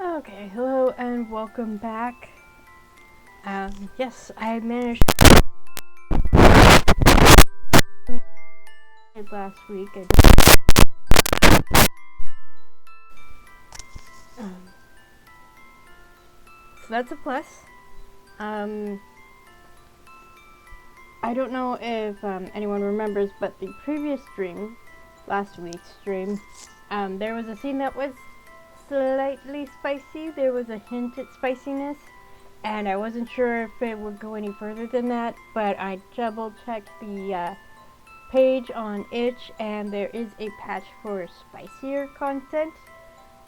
Okay, hello and welcome back. Yes, I managed last week. So that's a plus. I don't know if anyone remembers, but the previous stream, last week's stream, there was a scene that was slightly spicy. There was a hint at spiciness, and I wasn't sure if it would go any further than that, but I double checked the page on itch, and there is a patch for spicier content,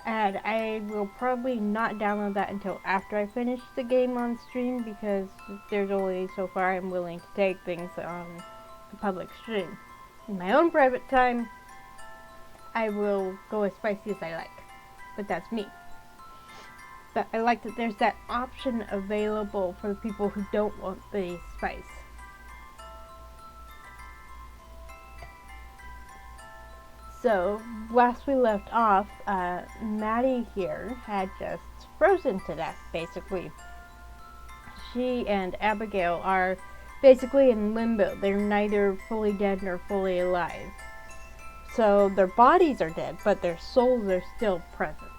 and I will probably not download that until after I finish the game on stream, because there's only so far I'm willing to take things on the public stream. In my own private time, I will go as spicy as I like, but that's me. But I like that there's that option available for the people who don't want the spice. So, last we left off, Maddie here had just frozen to death, basically. She and Abigail are basically in limbo. They're neither fully dead nor fully alive. So, their bodies are dead, but their souls are still present.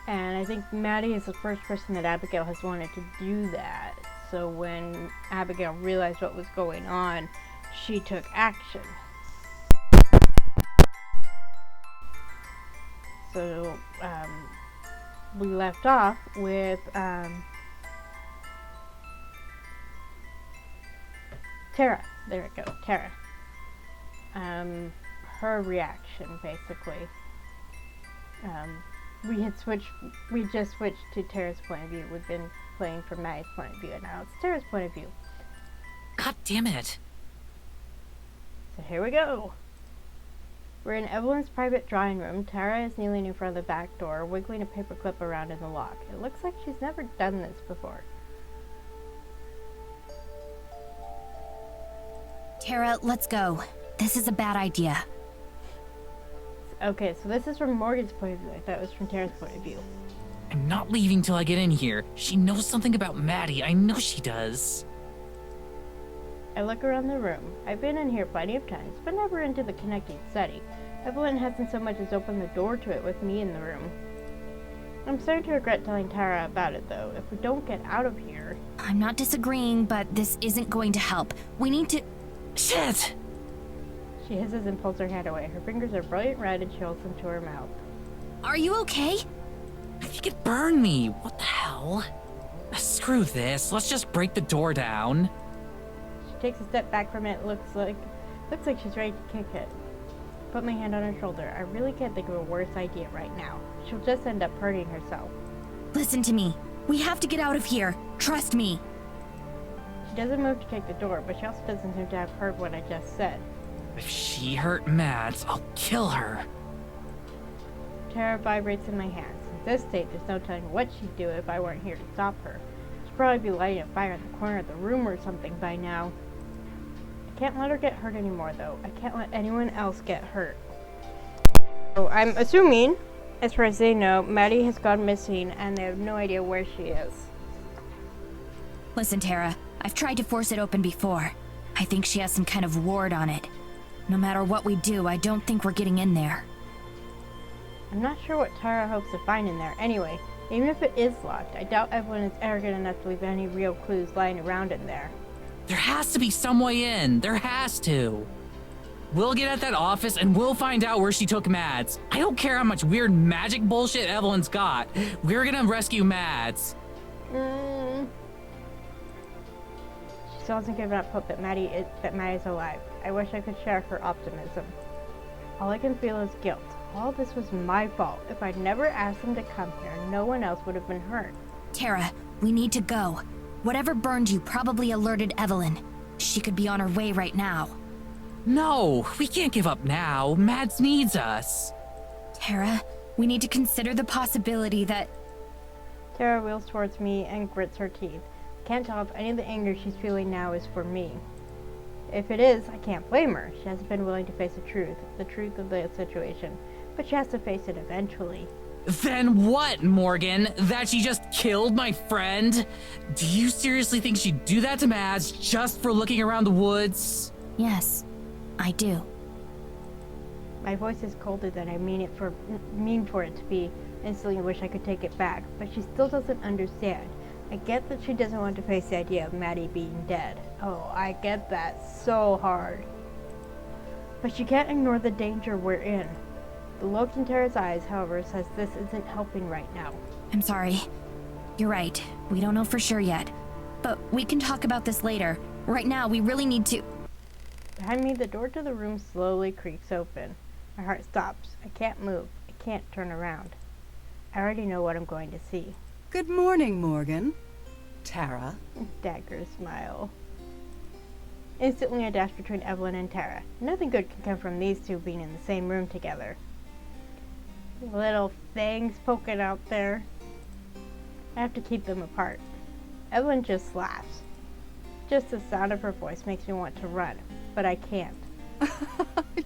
And I think Maddie is the first person that Abigail has wanted to do that. So, when Abigail realized what was going on, she took action. So, we left off with Tara. There we go, Tara. Her reaction, basically. We just switched to Tara's point of view. We've been playing from Maddie's point of view, and now it's Tara's point of view. God damn it. So here we go. We're in Evelyn's private drawing room. Tara is kneeling in front of the back door, wiggling a paperclip around in the lock. It looks like she's never done this before. Tara, let's go. This is a bad idea. Okay, so this is from Morgan's point of view. I thought it was from Tara's point of view. I'm not leaving till I get in here. She knows something about Maddie. I know she does. I look around the room. I've been in here plenty of times, but never into the connecting study. Evelyn hasn't so much as opened the door to it with me in the room. I'm starting to regret telling Tara about it, though. If we don't get out of here... I'm not disagreeing, but this isn't going to help. We need to... Shit! She hisses and pulls her hand away. Her fingers are brilliant red and she holds them to her mouth. Are you okay? I think it burned me. What the hell? Screw this. Let's just break the door down. She takes a step back from it. Looks like she's ready to kick it. Put my hand on her shoulder. I really can't think of a worse idea right now. She'll just end up hurting herself. Listen to me. We have to get out of here. Trust me. She doesn't move to kick the door, but she also doesn't seem to have heard what I just said. If she hurt Mads, I'll kill her. Tara vibrates in my hands. At this state, there's no telling what she'd do if I weren't here to stop her. She'd probably be lighting a fire in the corner of the room or something by now. I can't let her get hurt anymore, though. I can't let anyone else get hurt. So I'm assuming, as far as they know, Maddie has gone missing and they have no idea where she is. Listen, Tara. I've tried to force it open before. I think she has some kind of ward on it. No matter what we do, I don't think we're getting in there. I'm not sure what Tara hopes to find in there. Anyway, even if it is locked, I doubt Evelyn is arrogant enough to leave any real clues lying around in there. There has to be some way in. There has to. We'll get at that office and we'll find out where she took Mads. I don't care how much weird magic bullshit Evelyn's got. We're gonna rescue Mads. She still hasn't given up hope that Maddie is alive. I wish I could share her optimism. All I can feel is guilt. All this was my fault. If I'd never asked them to come here, no one else would have been hurt. Tara, we need to go. Whatever burned you probably alerted Evelyn. She could be on her way right now. No, we can't give up now. Mads needs us. Tara, we need to consider the possibility that... Tara wheels towards me and grits her teeth. I can't tell if any of the anger she's feeling now is for me. If it is, I can't blame her. She hasn't been willing to face the truth of the situation. But she has to face it eventually. Then what, Morgan? That she just killed my friend? Do you seriously think she'd do that to Mads just for looking around the woods? Yes, I do. My voice is colder than I mean for it to be. Instantly wish I could take it back, but she still doesn't understand. I get that she doesn't want to face the idea of Maddie being dead. Oh, I get that so hard. But she can't ignore the danger we're in. The look in Tara's eyes, however, says this isn't helping right now. I'm sorry. You're right. We don't know for sure yet. But we can talk about this later. Right now, we really need to... Behind me, the door to the room slowly creaks open. My heart stops. I can't move. I can't turn around. I already know what I'm going to see. Good morning, Morgan. Tara. Dagger smile. Instantly, I dash between Evelyn and Tara. Nothing good can come from these two being in the same room together. Little things poking out there. I have to keep them apart. Evelyn just laughs. Just the sound of her voice makes me want to run, but I can't.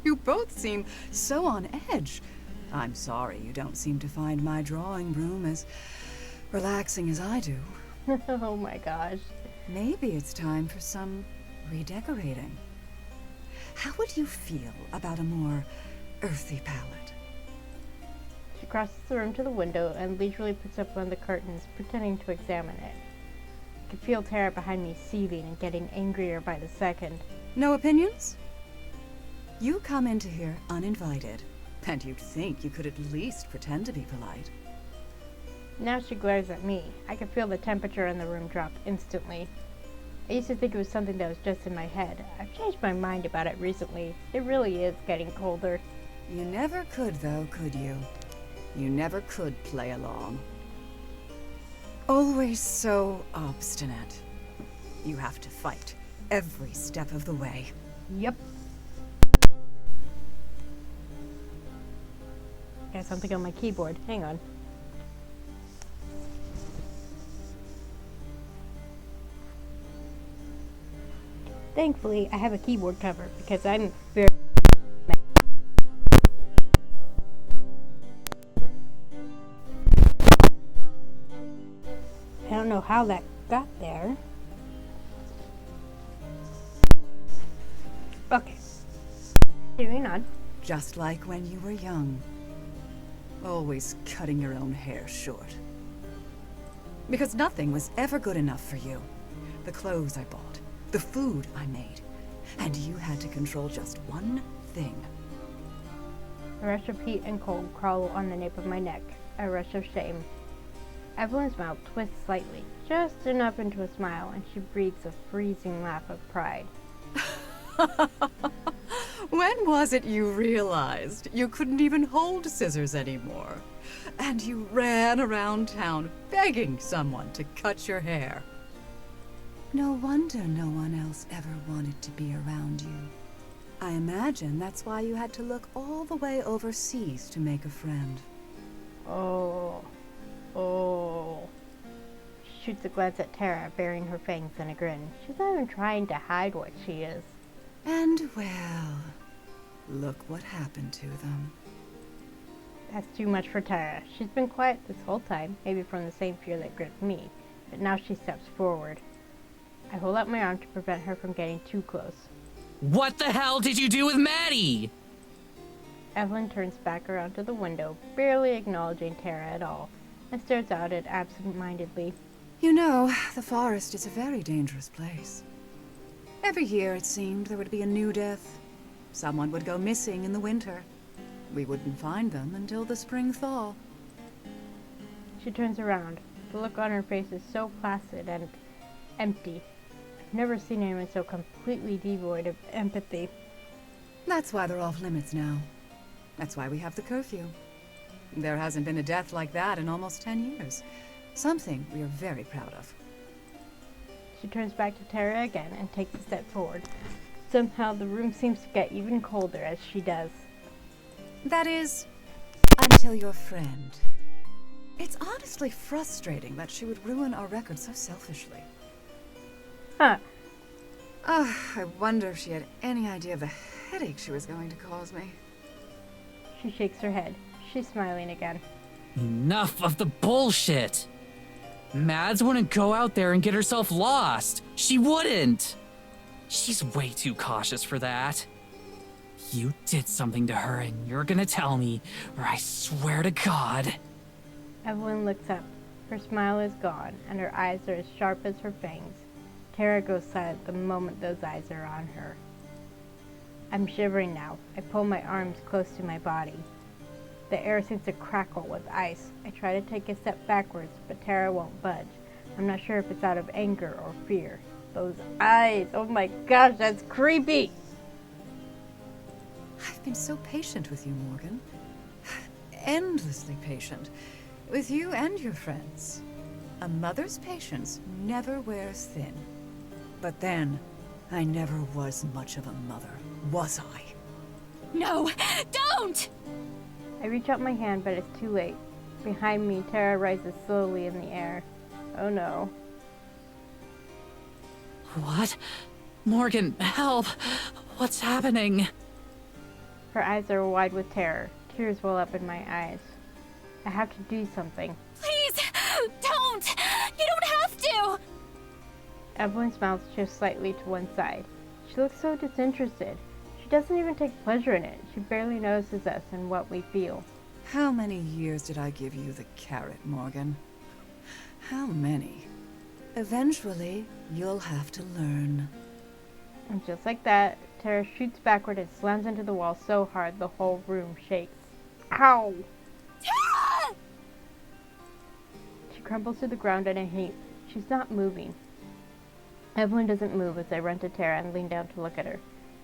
You both seem so on edge. I'm sorry you don't seem to find my drawing room as relaxing as I do. Oh my gosh. Maybe it's time for some redecorating. How would you feel about a more earthy palette? She crosses the room to the window and leisurely puts up one of the curtains, pretending to examine it. I can feel Tara behind me seething and getting angrier by the second. No opinions? You come into here uninvited, and you'd think you could at least pretend to be polite. Now she glares at me. I can feel the temperature in the room drop instantly. I used to think it was something that was just in my head. I've changed my mind about it recently. It really is getting colder. You never could, though, could you? You never could play along. Always so obstinate. You have to fight every step of the way. Yep. Got something on my keyboard. Hang on. Thankfully, I have a keyboard cover because I'm very... I don't know how that got there. Okay. Moving on. Just like when you were young. Always cutting your own hair short. Because nothing was ever good enough for you. The clothes I bought, the food I made, and you had to control just one thing. A rush of heat and cold crawl on the nape of my neck. A rush of shame. Evelyn's mouth twists slightly, just enough into a smile, and she breathes a freezing laugh of pride. When was it you realized you couldn't even hold scissors anymore? And you ran around town begging someone to cut your hair. No wonder no one else ever wanted to be around you. I imagine that's why you had to look all the way overseas to make a friend. Oh. She shoots a glance at Tara, baring her fangs in a grin. She's not even trying to hide what she is. And well, look what happened to them. That's too much for Tara. She's been quiet this whole time, maybe from the same fear that gripped me, but now she steps forward. I hold out my arm to prevent her from getting too close. What the hell did you do with Maddie? Evelyn turns back around to the window, barely acknowledging Tara at all, and stares out at it absent-mindedly. You know, the forest is a very dangerous place. Every year, it seemed, there would be a new death. Someone would go missing in the winter. We wouldn't find them until the spring thaw. She turns around. The look on her face is so placid and empty. I've never seen anyone so completely devoid of empathy. That's why they're off limits now. That's why we have the curfew. There hasn't been a death like that in almost 10 years. Something we are very proud of. She turns back to Tara again and takes a step forward. Somehow the room seems to get even colder as she does. That is, until your friend. It's honestly frustrating that she would ruin our record so selfishly. Huh. I wonder if she had any idea of the headache she was going to cause me. She shakes her head. She's smiling again. Enough of the bullshit! Mads wouldn't go out there and get herself lost. She wouldn't! She's way too cautious for that. You did something to her and you're gonna tell me, or I swear to God. Evelyn looks up. Her smile is gone, and her eyes are as sharp as her fangs. Tara goes silent the moment those eyes are on her. I'm shivering now. I pull my arms close to my body. The air seems to crackle with ice. I try to take a step backwards, but Tara won't budge. I'm not sure if it's out of anger or fear. Those eyes! Oh my gosh, that's creepy! I've been so patient with you, Morgan. Endlessly patient. With you and your friends. A mother's patience never wears thin. But then, I never was much of a mother, was I? No! Don't! I reach out my hand, but it's too late. Behind me, Tara rises slowly in the air. Oh no. What? Morgan, help! What's happening? Her eyes are wide with terror. Tears well up in my eyes. I have to do something. Please! Don't! You don't have to! Evelyn smiles just slightly to one side. She looks so disinterested. She doesn't even take pleasure in it. She barely notices us and what we feel. How many years did I give you the carrot, Morgan? How many? Eventually, you'll have to learn. And just like that, Tara shoots backward and slams into the wall so hard the whole room shakes. Ow! Tara! She crumbles to the ground in a heap. She's not moving. Evelyn doesn't move as I run to Tara and lean down to look at her.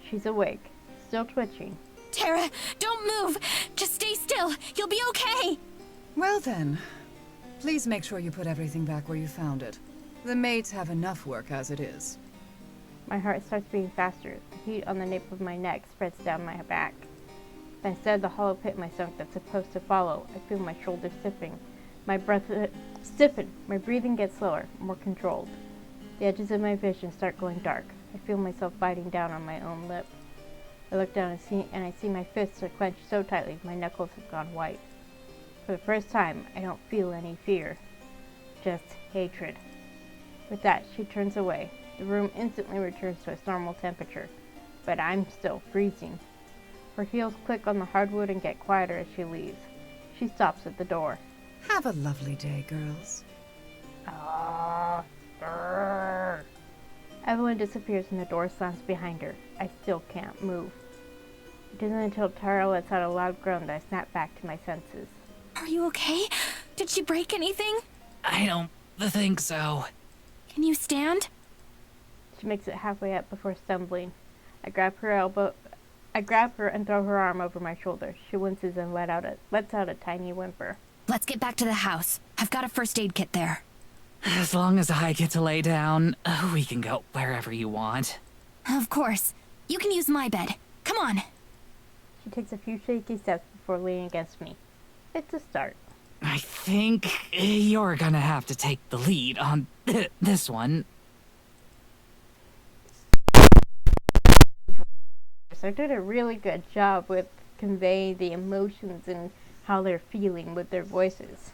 She's awake, still twitching. Tara, don't move! Just stay still! You'll be okay! Well then, please make sure you put everything back where you found it. The maids have enough work as it is. My heart starts beating faster. The heat on the nape of my neck spreads down my back. Instead of the hollow pit in my stomach that's supposed to follow, I feel my shoulders stiffen. My breath stiffen. My breathing gets slower, more controlled. The edges of my vision start going dark. I feel myself biting down on my own lip. I look down and I see my fists are clenched so tightly my knuckles have gone white. For the first time, I don't feel any fear, just hatred. With that, she turns away. The room instantly returns to its normal temperature, but I'm still freezing. Her heels click on the hardwood and get quieter as she leaves. She stops at the door. Have a lovely day, girls. Grrr. Evelyn disappears and the door slams behind her. I still can't move. It isn't until Tara lets out a loud groan that I snap back to my senses. Are you okay? Did she break anything? I don't think so. Can you stand? She makes it halfway up before stumbling. I grab her and throw her arm over my shoulder. She winces and lets out a tiny whimper. Let's get back to the house. I've got a first aid kit there. As long as I get to lay down, we can go wherever you want. Of course. You can use my bed. Come on. She takes a few shaky steps before leaning against me. It's a start. I think you're gonna have to take the lead on this one. I did a really good job with conveying the emotions and how they're feeling with their voices.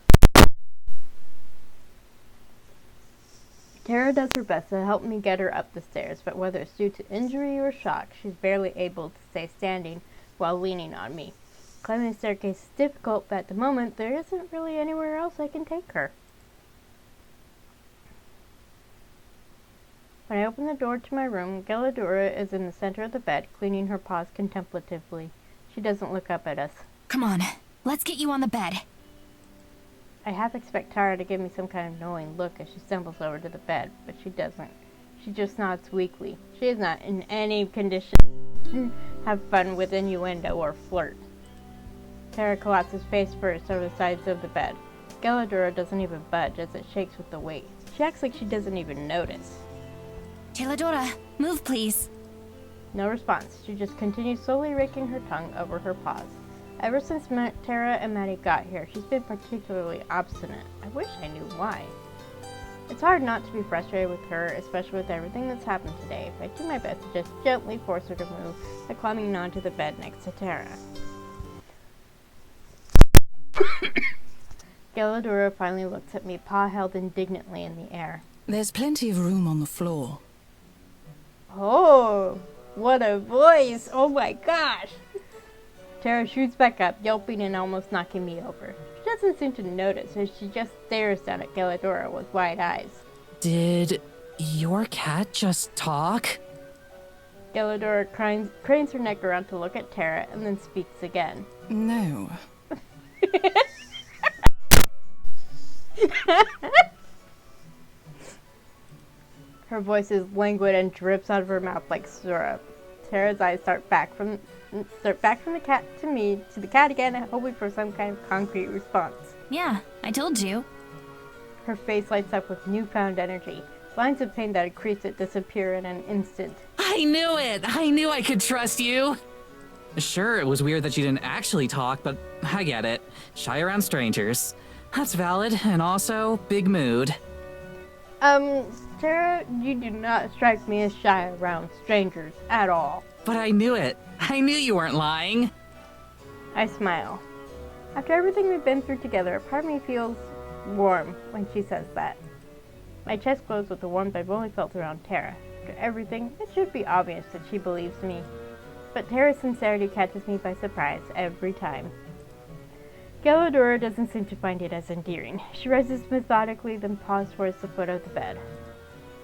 Tara does her best to help me get her up the stairs, but whether it's due to injury or shock, she's barely able to stay standing while leaning on me. Climbing the staircase is difficult, but at the moment, there isn't really anywhere else I can take her. When I open the door to my room, Galadura is in the center of the bed, cleaning her paws contemplatively. She doesn't look up at us. Come on. Let's get you on the bed. I half expect Tara to give me some kind of knowing look as she stumbles over to the bed, but she doesn't. She just nods weakly. She is not in any condition to have fun with innuendo or flirt. Tara collapses face first over the sides of the bed. Galadura doesn't even budge as it shakes with the weight. She acts like she doesn't even notice. Teladora, move please. No response. She just continues slowly raking her tongue over her paws. Ever since Tara and Maddie got here, she's been particularly obstinate. I wish I knew why. It's hard not to be frustrated with her, especially with everything that's happened today, but I do my best to just gently force her to move by climbing onto the bed next to Tara. Galadora finally looks at me, paw held indignantly in the air. There's plenty of room on the floor. Oh, what a voice! Oh my gosh! Tara shoots back up, yelping and almost knocking me over. She doesn't seem to notice as she just stares down at Galadora with wide eyes. Did your cat just talk? Galadora cranes her neck around to look at Tara and then speaks again. No. Her voice is languid and drips out of her mouth like syrup. Tara's eyes start back from the cat to me, to the cat again, hoping for some kind of concrete response. Yeah, I told you. Her face lights up with newfound energy. Lines of pain that had creased it disappear in an instant. I knew it! I knew I could trust you! Sure, it was weird that you didn't actually talk, but I get it. Shy around strangers. That's valid, and also, big mood. Tara, you do not strike me as shy around strangers at all. But I knew it. I knew you weren't lying. I smile. After everything we've been through together, a part of me feels warm when she says that. My chest glows with the warmth I've only felt around Tara. After everything, it should be obvious that she believes me. But Tara's sincerity catches me by surprise every time. Galadora doesn't seem to find it as endearing. She rises methodically, then paws towards the foot of the bed.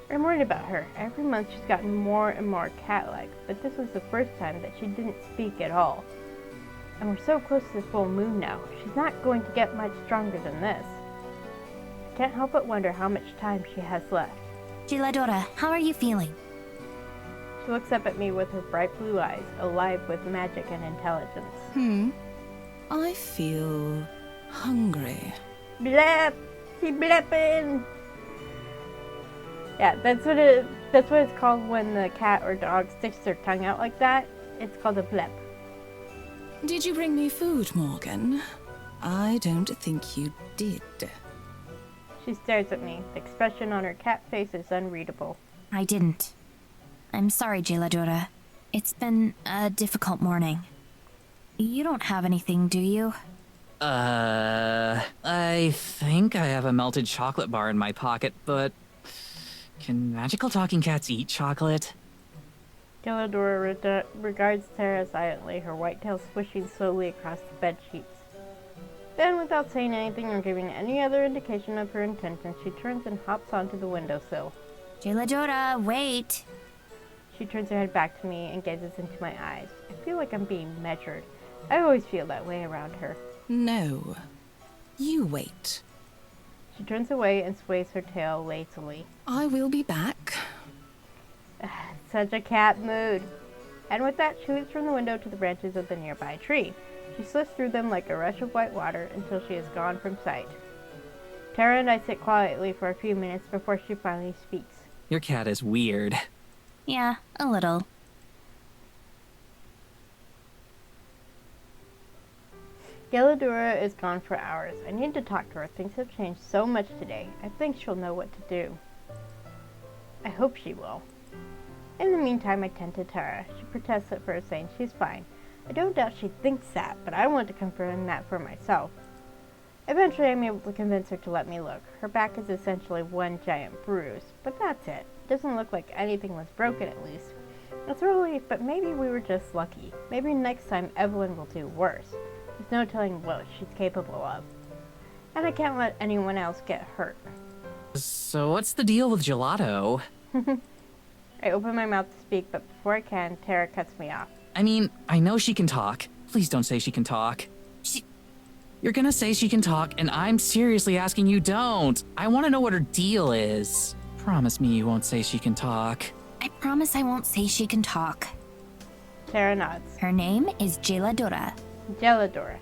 I'm worried about her. Every month she's gotten more and more cat-like, but this was the first time that she didn't speak at all. And we're so close to the full moon now. She's not going to get much stronger than this. I can't help but wonder how much time she has left. Giladora, how are you feeling? She looks up at me with her bright blue eyes, alive with magic and intelligence. I feel hungry. Blep! She blepping! Yeah, that's what it's called when the cat or dog sticks their tongue out like that. It's called a blep. Did you bring me food, Morgan? I don't think you did. She stares at me. The expression on her cat face is unreadable. I didn't. I'm sorry, Giladora. It's been a difficult morning. You don't have anything, do you? I think I have a melted chocolate bar in my pocket, but can magical talking cats eat chocolate? Galadora regards Tara silently, her white tail swishing slowly across the bed sheets. Then, without saying anything or giving any other indication of her intention, she turns and hops onto the windowsill. Giladora, wait! She turns her head back to me and gazes into my eyes. I feel like I'm being measured. I always feel that way around her. No. You wait. She turns away and sways her tail lazily. I will be back. Such a cat mood. And with that, she leaps from the window to the branches of the nearby tree. She slips through them like a rush of white water until she is gone from sight. Tara and I sit quietly for a few minutes before she finally speaks. Your cat is weird. Yeah, a little. Galadora is gone for hours. I need to talk to her. Things have changed so much today. I think she'll know what to do. I hope she will. In the meantime, I tend to Tara. She protests at first, saying she's fine. I don't doubt she thinks that, but I want to confirm that for myself. Eventually, I'm able to convince her to let me look. Her back is essentially one giant bruise, but that's it. It doesn't look like anything was broken, at least. It's a relief, but maybe we were just lucky. Maybe next time Evelyn will do worse. There's no telling what she's capable of. And I can't let anyone else get hurt. So what's the deal with gelato? I open my mouth to speak, but before I can, Tara cuts me off. I mean, I know she can talk. Please don't say she can talk. You're gonna say she can talk, and I'm seriously asking you don't. I want to know what her deal is. Promise me you won't say she can talk. I promise I won't say she can talk. Tara nods. Her name is Giladora. Galadora.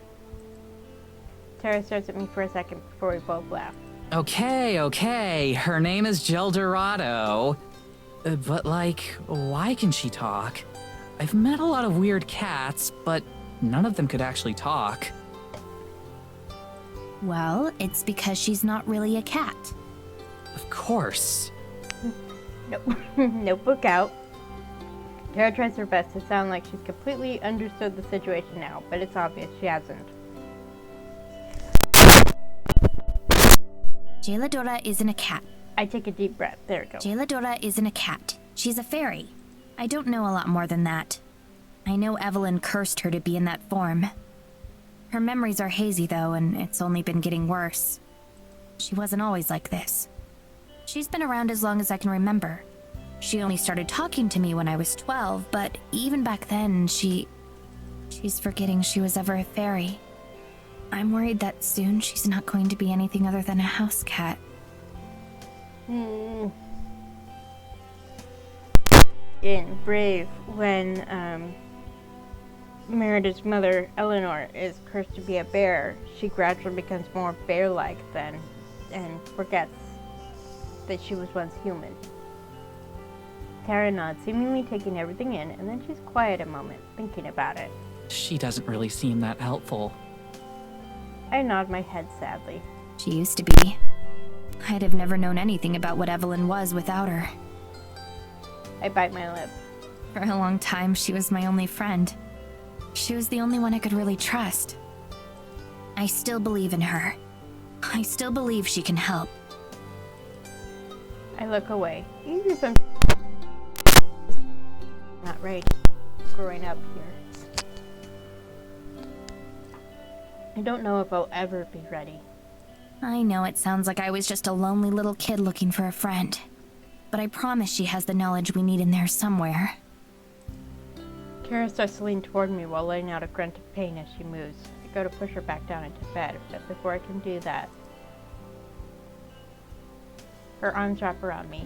Tara stares at me for a second before we both laugh. Okay. Her name is Geldorado. But, like, why can she talk? I've met a lot of weird cats, but none of them could actually talk. Well, it's because she's not really a cat. Of course. Nope. Notebook out. Tara tries her best to sound like she's completely understood the situation now, but it's obvious she hasn't. Jailadora isn't a cat. I take a deep breath. There we go. Jailadora isn't a cat. She's a fairy. I don't know a lot more than that. I know Evelyn cursed her to be in that form. Her memories are hazy, though, and it's only been getting worse. She wasn't always like this. She's been around as long as I can remember. She only started talking to me when I was 12, but even back then, she's forgetting she was ever a fairy. I'm worried that soon she's not going to be anything other than a house cat. In Brave, when Meredith's mother, Eleanor, is cursed to be a bear, she gradually becomes more bear-like then, and forgets that she was once human. Tara nods, seemingly taking everything in, and then she's quiet a moment, thinking about it. She doesn't really seem that helpful. I nod my head sadly. She used to be. I'd have never known anything about what Evelyn was without her. I bite my lip. For a long time, she was my only friend. She was the only one I could really trust. I still believe in her. I still believe she can help. I look away. Even if I'm not ready growing up here. I don't know if I'll ever be ready. I know it sounds like I was just a lonely little kid looking for a friend. But I promise she has the knowledge we need in there somewhere. Kara starts to lean toward me while letting out a grunt of pain as she moves. I go to push her back down into bed, but before I can do that, her arms wrap around me.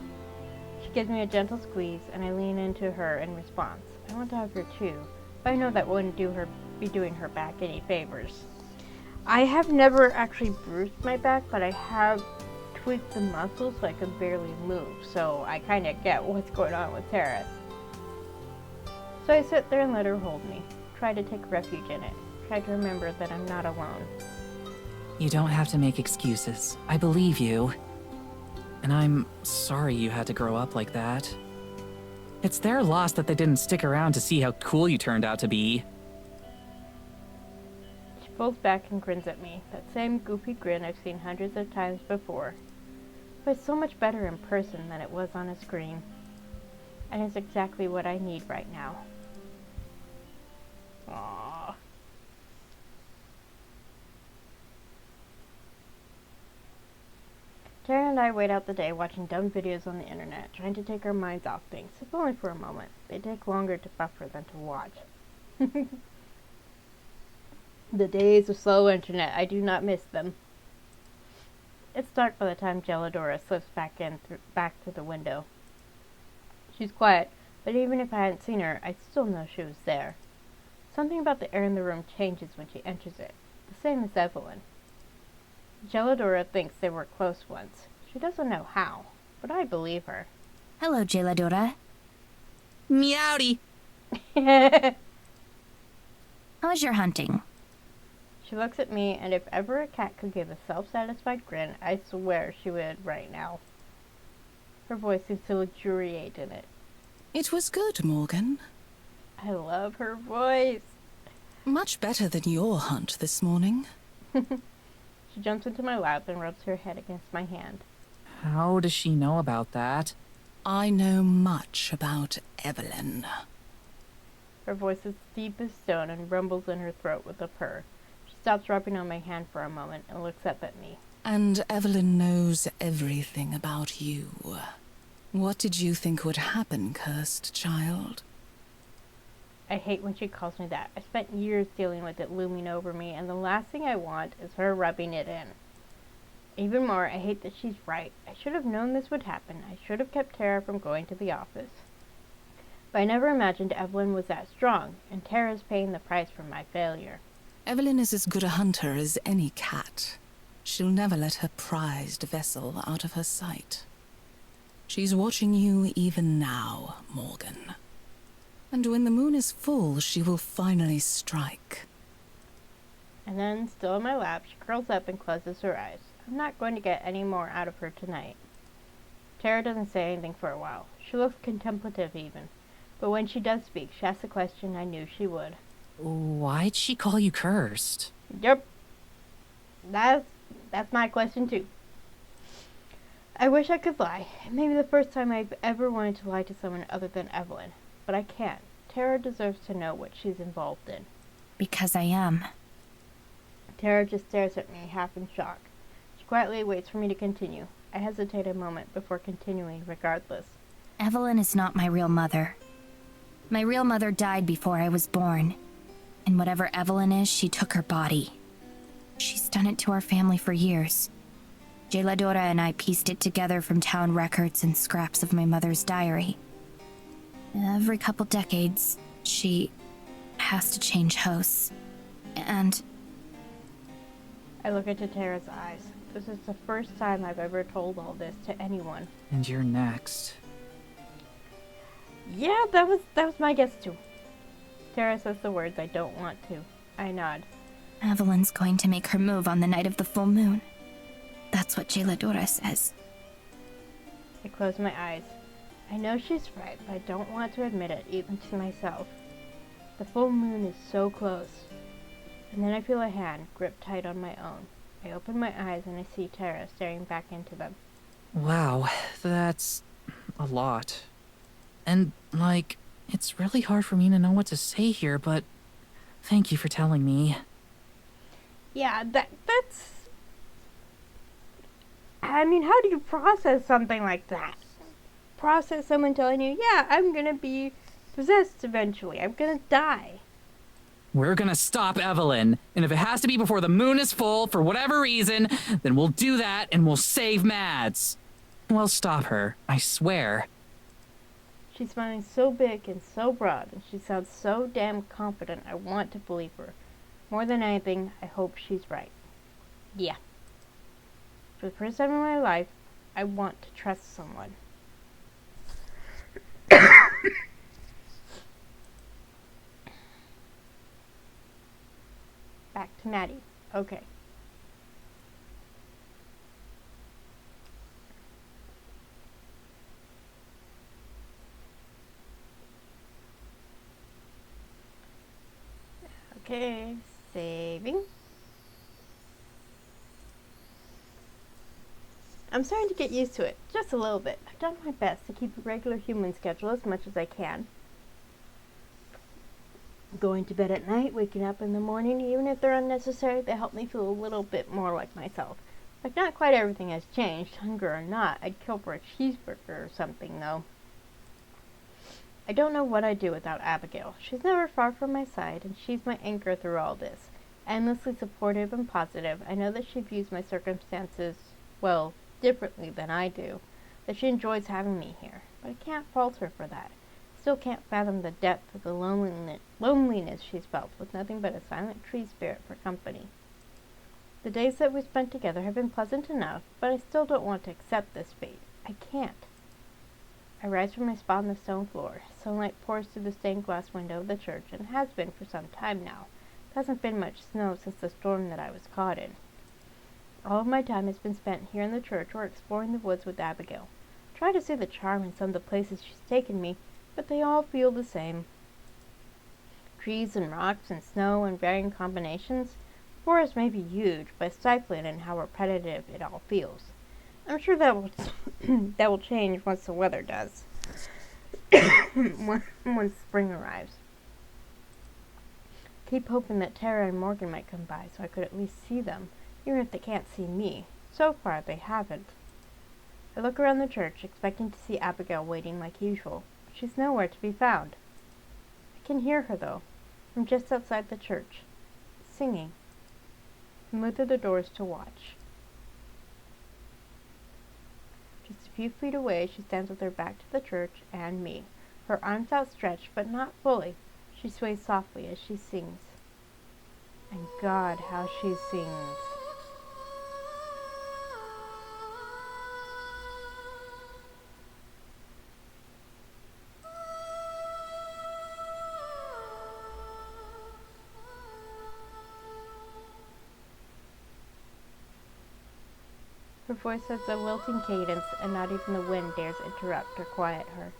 She gives me a gentle squeeze, and I lean into her in response. I want to hug her too, but I know that wouldn't be doing her back any favors. I have never actually bruised my back, but I have tweaked the muscles so I could barely move, so I kind of get what's going on with Tara. So I sit there and let her hold me, try to take refuge in it, try to remember that I'm not alone. You don't have to make excuses. I believe you. And I'm sorry you had to grow up like that. It's their loss that they didn't stick around to see how cool you turned out to be. She pulls back and grins at me, that same goofy grin I've seen hundreds of times before. But it's so much better in person than it was on a screen. And it's exactly what I need right now. Aww. Tara and I wait out the day watching dumb videos on the internet, trying to take our minds off things, if only for a moment. They take longer to buffer than to watch. The days of slow internet, I do not miss them. It's dark by the time Jailadora slips back to the window. She's quiet, but even if I hadn't seen her, I'd still know she was there. Something about the air in the room changes when she enters it, the same as Evelyn. Jailadora thinks they were close once. She doesn't know how, but I believe her. Hello, Jailadora. Meowdy! How's your hunting? She looks at me, and if ever a cat could give a self-satisfied grin, I swear she would right now. Her voice seems to luxuriate in it. It was good, Morgan. I love her voice. Much better than your hunt this morning. She jumps into my lap and rubs her head against my hand. How does she know about that? I know much about Evelyn. Her voice is deep as stone and rumbles in her throat with a purr. She stops rubbing on my hand for a moment and looks up at me. And Evelyn knows everything about you. What did you think would happen, cursed child? I hate when she calls me that. I spent years dealing with it looming over me, and the last thing I want is her rubbing it in. Even more, I hate that she's right. I should have known this would happen. I should have kept Tara from going to the office. But I never imagined Evelyn was that strong, and Tara's paying the price for my failure. Evelyn is as good a hunter as any cat. She'll never let her prized vessel out of her sight. She's watching you even now, Morgan. And when the moon is full, she will finally strike. And then, still in my lap, she curls up and closes her eyes. I'm not going to get any more out of her tonight. Tara doesn't say anything for a while. She looks contemplative even. But when she does speak, she asks a question I knew she would. Why'd she call you cursed? Yep. That's my question too. I wish I could lie. It may be the first time I've ever wanted to lie to someone other than Evelyn, but I can't. Tara deserves to know what she's involved in. Because I am. Tara just stares at me, half in shock. She quietly waits for me to continue. I hesitate a moment before continuing regardless. Evelyn is not my real mother. My real mother died before I was born. And whatever Evelyn is, she took her body. She's done it to our family for years. Jeladora and I pieced it together from town records and scraps of my mother's diary. Every couple decades, she has to change hosts. And I look into Tara's eyes. This is the first time I've ever told all this to anyone. And you're next. Yeah, that was my guess too. Tara says the words I don't want to. I nod. Evelyn's going to make her move on the night of the full moon. That's what Jeladora says. I close my eyes. I know she's right, but I don't want to admit it, even to myself. The full moon is so close. And then I feel a hand grip tight on my own. I open my eyes and I see Tara staring back into them. Wow, that's a lot. And, like, it's really hard for me to know what to say here, but thank you for telling me. Yeah, that's... I mean, how do you process something like that? Process someone telling you, yeah, I'm gonna be possessed eventually. I'm gonna die. We're gonna stop Evelyn, and if it has to be before the moon is full for whatever reason, then we'll do that and we'll save Mads. We'll stop her, I swear. She's smiling so big and so broad, and she sounds so damn confident I want to believe her. More than anything, I hope she's right. Yeah. For the first time in my life, I want to trust someone. Back to Maddie. Okay. Okay, saving. I'm starting to get used to it, just a little bit. I've done my best to keep a regular human schedule as much as I can. Going to bed at night, waking up in the morning, even if they're unnecessary, they help me feel a little bit more like myself. Like, not quite everything has changed, hunger or not. I'd kill for a cheeseburger or something, though. I don't know what I'd do without Abigail. She's never far from my side, and she's my anchor through all this. Endlessly supportive and positive, I know that she views my circumstances, well, differently than I do. That she enjoys having me here. But I can't fault her for that. Still can't fathom the depth of the loneliness she's felt, with nothing but a silent tree spirit for company. The days that we've spent together have been pleasant enough, but I still don't want to accept this fate. I can't. I rise from my spot on the stone floor. Sunlight pours through the stained glass window of the church, and has been for some time now. There hasn't been much snow since the storm that I was caught in. All of my time has been spent here in the church or exploring the woods with Abigail. Try to see the charm in some of the places she's taken me, but they all feel the same. Trees and rocks and snow in varying combinations. The forest may be huge, but stifling in how repetitive it all feels. I'm sure that will that will change once the weather does. Once spring arrives. Keep hoping that Tara and Morgan might come by so I could at least see them, even if they can't see me. So far, they haven't. I look around the church, expecting to see Abigail waiting like usual. She's nowhere to be found. I can hear her, though, from just outside the church, singing. I move through the doors to watch. Just a few feet away, she stands with her back to the church and me, her arms outstretched, but not fully. She sways softly as she sings. And God, how she sings. Her voice has a lilting cadence, and not even the wind dares interrupt or quiet her.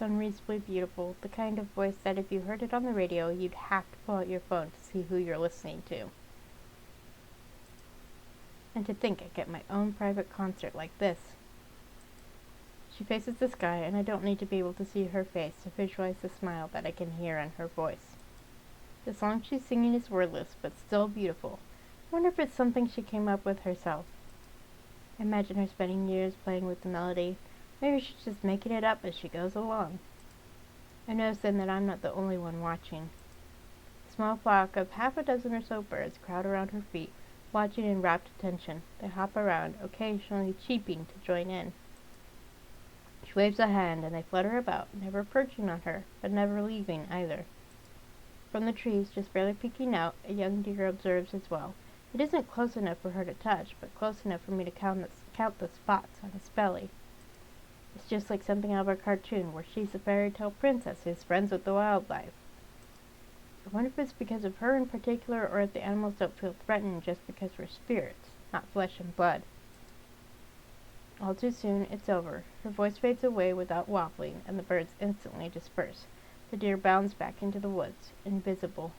unreasonably beautiful, the kind of voice that if you heard it on the radio, you'd have to pull out your phone to see who you're listening to. And to think I get my own private concert like this. She faces the sky, and I don't need to be able to see her face to visualize the smile that I can hear in her voice. The song she's singing is wordless, but still beautiful. I wonder if it's something she came up with herself. I imagine her spending years playing with the melody. Maybe she's just making it up as she goes along. I notice then that I'm not the only one watching. A small flock of half a dozen or so birds crowd around her feet, watching in rapt attention. They hop around, occasionally cheeping to join in. She waves a hand and they flutter about, never perching on her, but never leaving either. From the trees, just barely peeking out, a young deer observes as well. It isn't close enough for her to touch, but close enough for me to count the spots on its belly. It's just like something out of a cartoon where she's a fairy tale princess who's friends with the wildlife. I wonder if it's because of her in particular, or if the animals don't feel threatened just because we're spirits, not flesh and blood. All too soon, it's over. Her voice fades away without waffling, and the birds instantly disperse. The deer bounds back into the woods, invisible.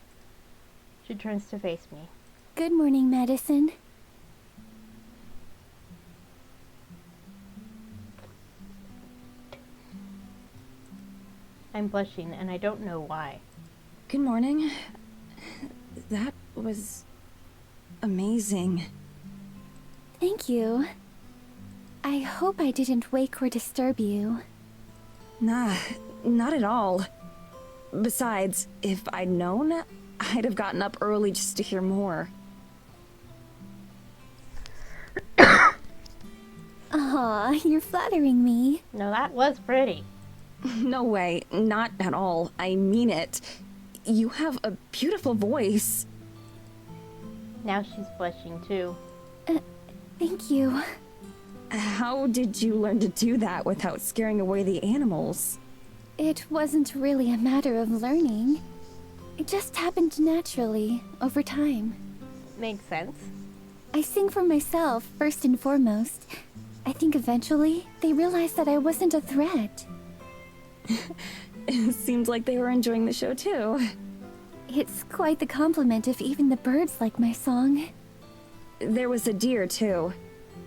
She turns to face me. Good morning, Madison. I'm blushing, and I don't know why. Good morning. That was amazing. Thank you. I hope I didn't wake or disturb you. Nah, not at all. Besides, if I'd known, I'd have gotten up early just to hear more. Aw, you're flattering me. No, that was pretty. No way, not at all. I mean it. You have a beautiful voice. Now she's blushing too. Thank you. How did you learn to do that without scaring away the animals? It wasn't really a matter of learning. It just happened naturally, over time. Makes sense. I sing for myself, first and foremost. I think eventually, they realized that I wasn't a threat. It seems like they were enjoying the show too. It's quite the compliment if even the birds like my song. There was a deer too.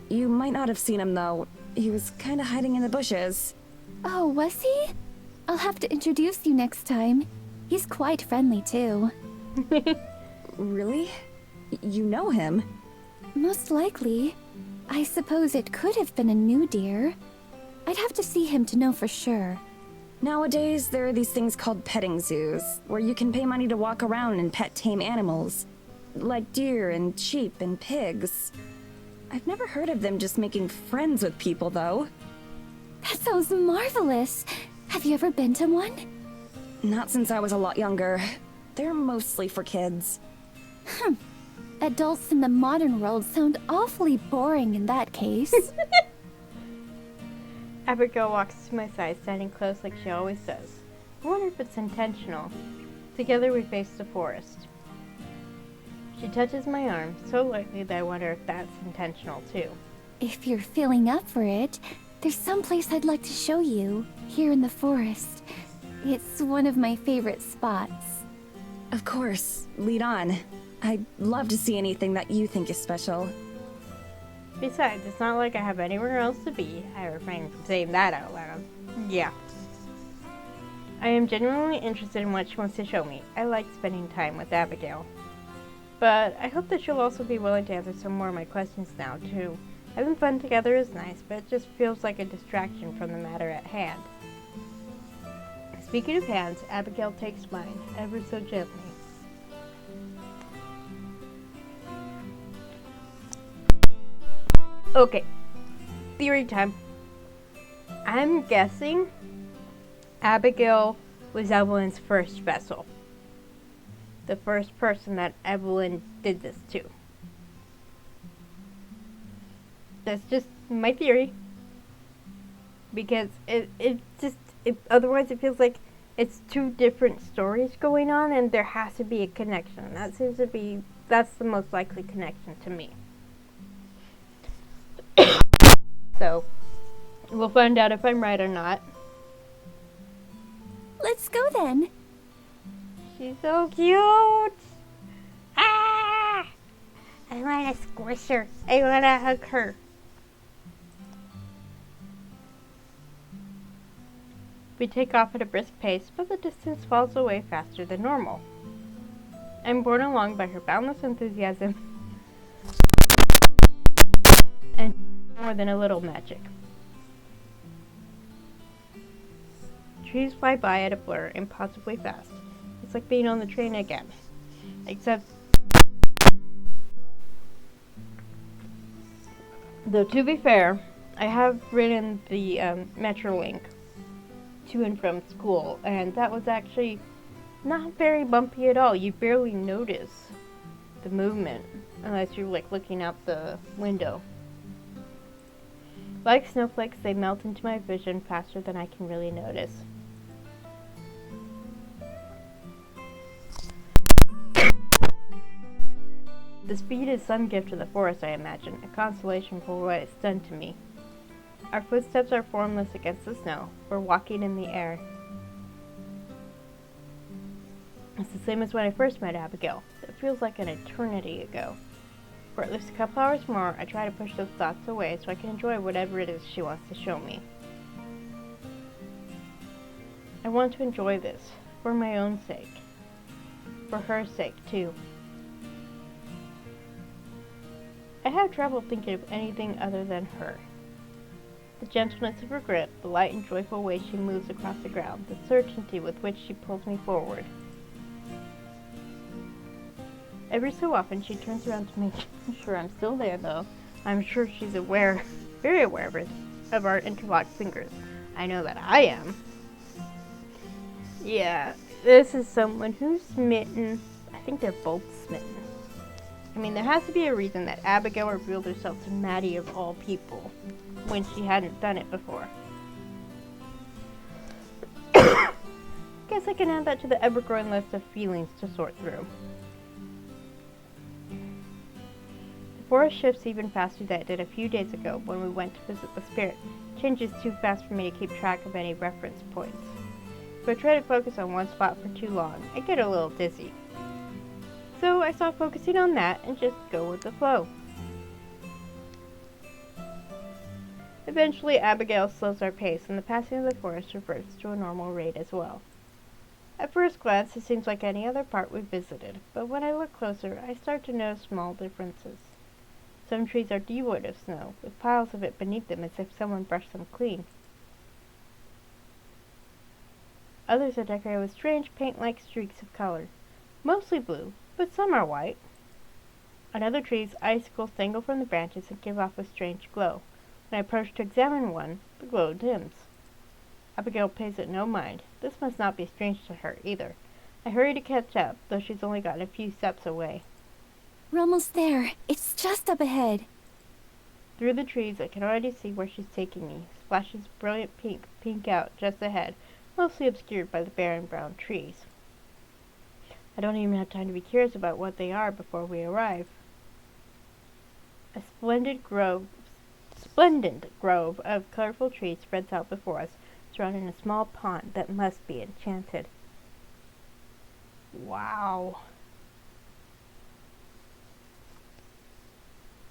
You might not have seen him though. He was kinda hiding in the bushes. Oh, was he? I'll have to introduce you next time. He's quite friendly too. Really? You know him? Most likely. I suppose it could have been a new deer. I'd have to see him to know for sure. Nowadays, there are these things called petting zoos, where you can pay money to walk around and pet tame animals. Like deer and sheep and pigs. I've never heard of them just making friends with people, though. That sounds marvelous. Have you ever been to one? Not since I was a lot younger. They're mostly for kids. Adults in the modern world sound awfully boring in that case. Abigail walks to my side, standing close like she always does. I wonder if it's intentional. Together we face the forest. She touches my arm so lightly that I wonder if that's intentional too. If you're feeling up for it, there's some place I'd like to show you, here in the forest. It's one of my favorite spots. Of course, lead on. I'd love to see anything that you think is special. Besides, it's not like I have anywhere else to be. I refrain from saying that out loud. Yeah. I am genuinely interested in what she wants to show me. I like spending time with Abigail. But I hope that she'll also be willing to answer some more of my questions now, too. Having fun together is nice, but it just feels like a distraction from the matter at hand. Speaking of hands, Abigail takes mine, ever so gently. Okay, theory time. I'm guessing Abigail was Evelyn's first vessel. The first person that Evelyn did this to. That's just my theory. Because otherwise it feels like it's two different stories going on and there has to be a connection. That's the most likely connection to me. So, we'll find out if I'm right or not. Let's go then. She's so cute. Ah! I want to squish her. I want to hug her. We take off at a brisk pace, but the distance falls away faster than normal. I'm borne along by her boundless enthusiasm and more than a little magic. Trees fly by at a blur, impossibly fast. It's like being on the train again. Except, though to be fair, I have ridden the Metrolink to and from school, and that was actually not very bumpy at all. You barely notice the movement unless you're like looking out the window. Like snowflakes, they melt into my vision faster than I can really notice. The speed is some gift to the forest, I imagine, a consolation for what it's done to me. Our footsteps are formless against the snow. We're walking in the air. It's the same as when I first met Abigail. It feels like an eternity ago. For at least a couple hours more, I try to push those thoughts away so I can enjoy whatever it is she wants to show me. I want to enjoy this, for my own sake. For her sake, too. I have trouble thinking of anything other than her. The gentleness of her grip, the light and joyful way she moves across the ground, the certainty with which she pulls me forward. Every so often she turns around to make sure I'm still there, though. I'm sure she's aware, very aware of our interlocked fingers. I know that I am. Yeah, this is someone who's smitten. I think they're both smitten. I mean, there has to be a reason that Abigail revealed herself to Maddie of all people when she hadn't done it before. Guess I can add that to the ever-growing list of feelings to sort through. The forest shifts even faster than it did a few days ago when we went to visit the spirit. Changes too fast for me to keep track of any reference points. If I try to focus on one spot for too long, I get a little dizzy. So I stopped focusing on that and just go with the flow. Eventually, Abigail slows our pace, and the passing of the forest reverts to a normal rate as well. At first glance, it seems like any other part we've visited, but when I look closer, I start to notice small differences. Some trees are devoid of snow, with piles of it beneath them as if someone brushed them clean. Others are decorated with strange paint-like streaks of color, mostly blue, but some are white. On other trees, icicles dangle from the branches and give off a strange glow. When I approach to examine one, the glow dims. Abigail pays it no mind. This must not be strange to her, either. I hurry to catch up, though she's only gotten a few steps away. We're almost there. It's just up ahead. Through the trees, I can already see where she's taking me. Splashes of brilliant pink peek out just ahead, mostly obscured by the barren brown trees. I don't even have time to be curious about what they are before we arrive. A splendid grove of colorful trees spreads out before us, surrounding a small pond that must be enchanted. Wow.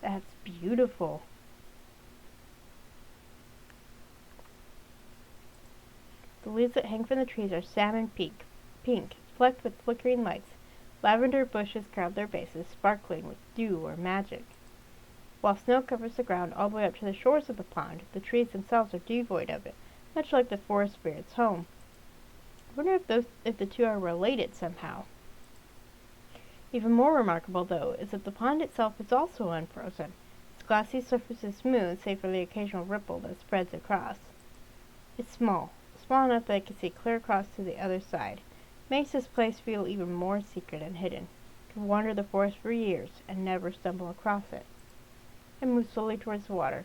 That's beautiful. The leaves that hang from the trees are salmon pink, flecked with flickering lights. Lavender bushes crowd their bases, sparkling with dew or magic. While snow covers the ground all the way up to the shores of the pond, the trees themselves are devoid of it, much like the forest spirit's home. I wonder if the two are related somehow. Even more remarkable, though, is that the pond itself is also unfrozen. Its glassy surface is smooth, save for the occasional ripple that spreads across. It's small enough that I can see clear across to the other side. Makes this place feel even more secret and hidden. Could wander the forest for years and never stumble across it. I move slowly towards the water.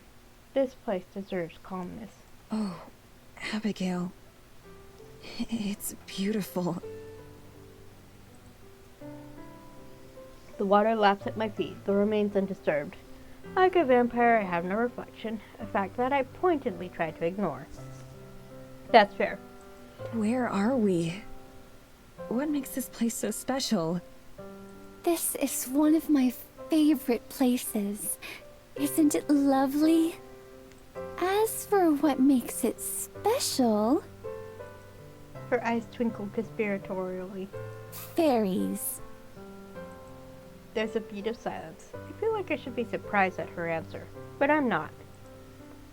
This place deserves calmness. Oh, Abigail. It's beautiful. The water laps at my feet, though remains undisturbed. Like a vampire, I have no reflection, a fact that I pointedly try to ignore. That's fair. Where are we? What makes this place so special? This is one of my favorite places. Isn't it lovely? As for what makes it special, Her eyes twinkle conspiratorially. fairies. There's a beat of silence. I feel like I should be surprised at her answer, but I'm not.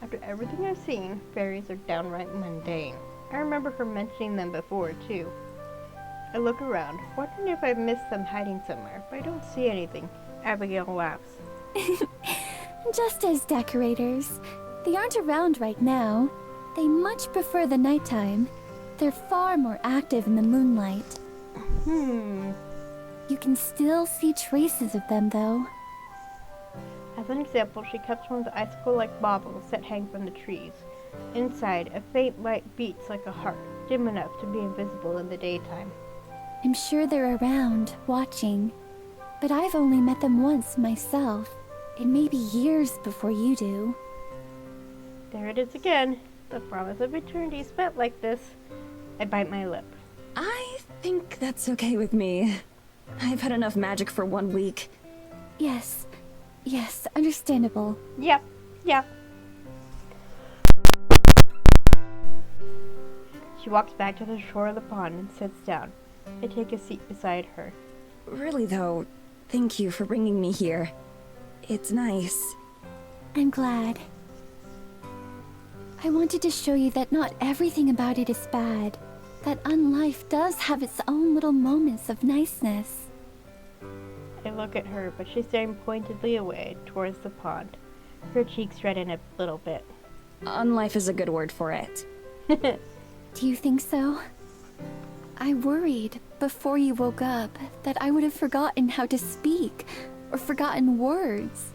After everything I've seen, fairies are downright mundane. I remember her mentioning them before, too. I look around, wondering if I've missed them hiding somewhere, but I don't see anything. Abigail laughs. Just as decorators. They aren't around right now. They much prefer the nighttime. They're far more active in the moonlight. You can still see traces of them, though. As an example, she cups one of the icicle-like baubles that hang from the trees. Inside, a faint light beats like a heart, dim enough to be invisible in the daytime. I'm sure they're around, watching. But I've only met them once myself. It may be years before you do. There it is again. The promise of eternity spent like this. I bite my lip. I think that's okay with me. I've had enough magic for 1 week. Yes, understandable. Yep. She walks back to the shore of the pond and sits down. I take a seat beside her. Really though, thank you for bringing me here. It's nice. I'm glad. I wanted to show you that not everything about it is bad. That unlife does have its own little moments of niceness. I look at her, but she's staring pointedly away towards the pond. Her cheeks redden a little bit. Unlife is a good word for it. Do you think so? I worried before you woke up that I would have forgotten how to speak or forgotten words.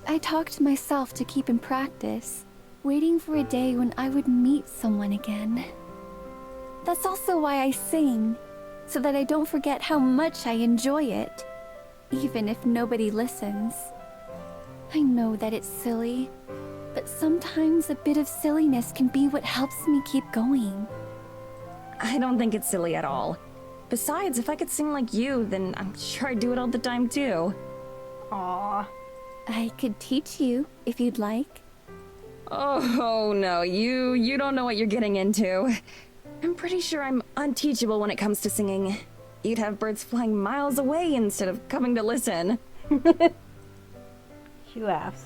I talked to myself to keep in practice, waiting for a day when I would meet someone again. That's also why I sing, so that I don't forget how much I enjoy it, even if nobody listens. I know that it's silly, but sometimes a bit of silliness can be what helps me keep going. I don't think it's silly at all. Besides, if I could sing like you, then I'm sure I'd do it all the time too. Aww. I could teach you if you'd like. Oh no, you don't know what you're getting into. I'm pretty sure I'm unteachable when it comes to singing. You'd have birds flying miles away instead of coming to listen. She laughs.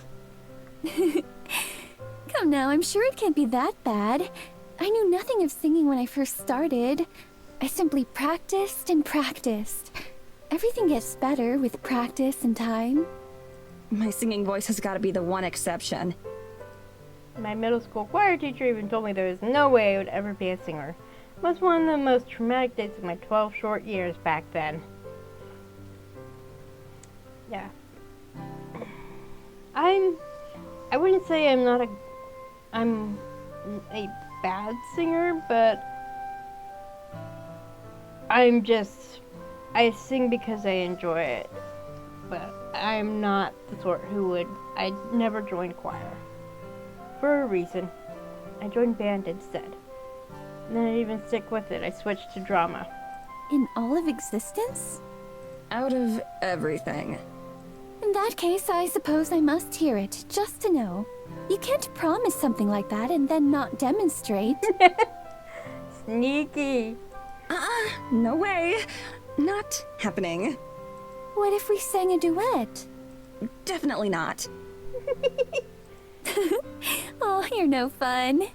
Come now, I'm sure it can't be that bad. I knew nothing of singing when I first started. I simply practiced and practiced. Everything gets better with practice and time. My singing voice has got to be the one exception. My middle school choir teacher even told me there was no way I would ever be a singer. It was one of the most traumatic days of my 12 short years back then. Yeah. I wouldn't say I'm a bad singer, but I sing because I enjoy it. But I'm not the sort who would, I'd never join choir. For a reason. I joined band instead. And then I didn't even stick with it. I switched to drama. In all of existence? Out of everything. In that case, I suppose I must hear it, just to know. You can't promise something like that and then not demonstrate. Sneaky. No way. Not happening. What if we sang a duet? Definitely not. Oh, you're no fun.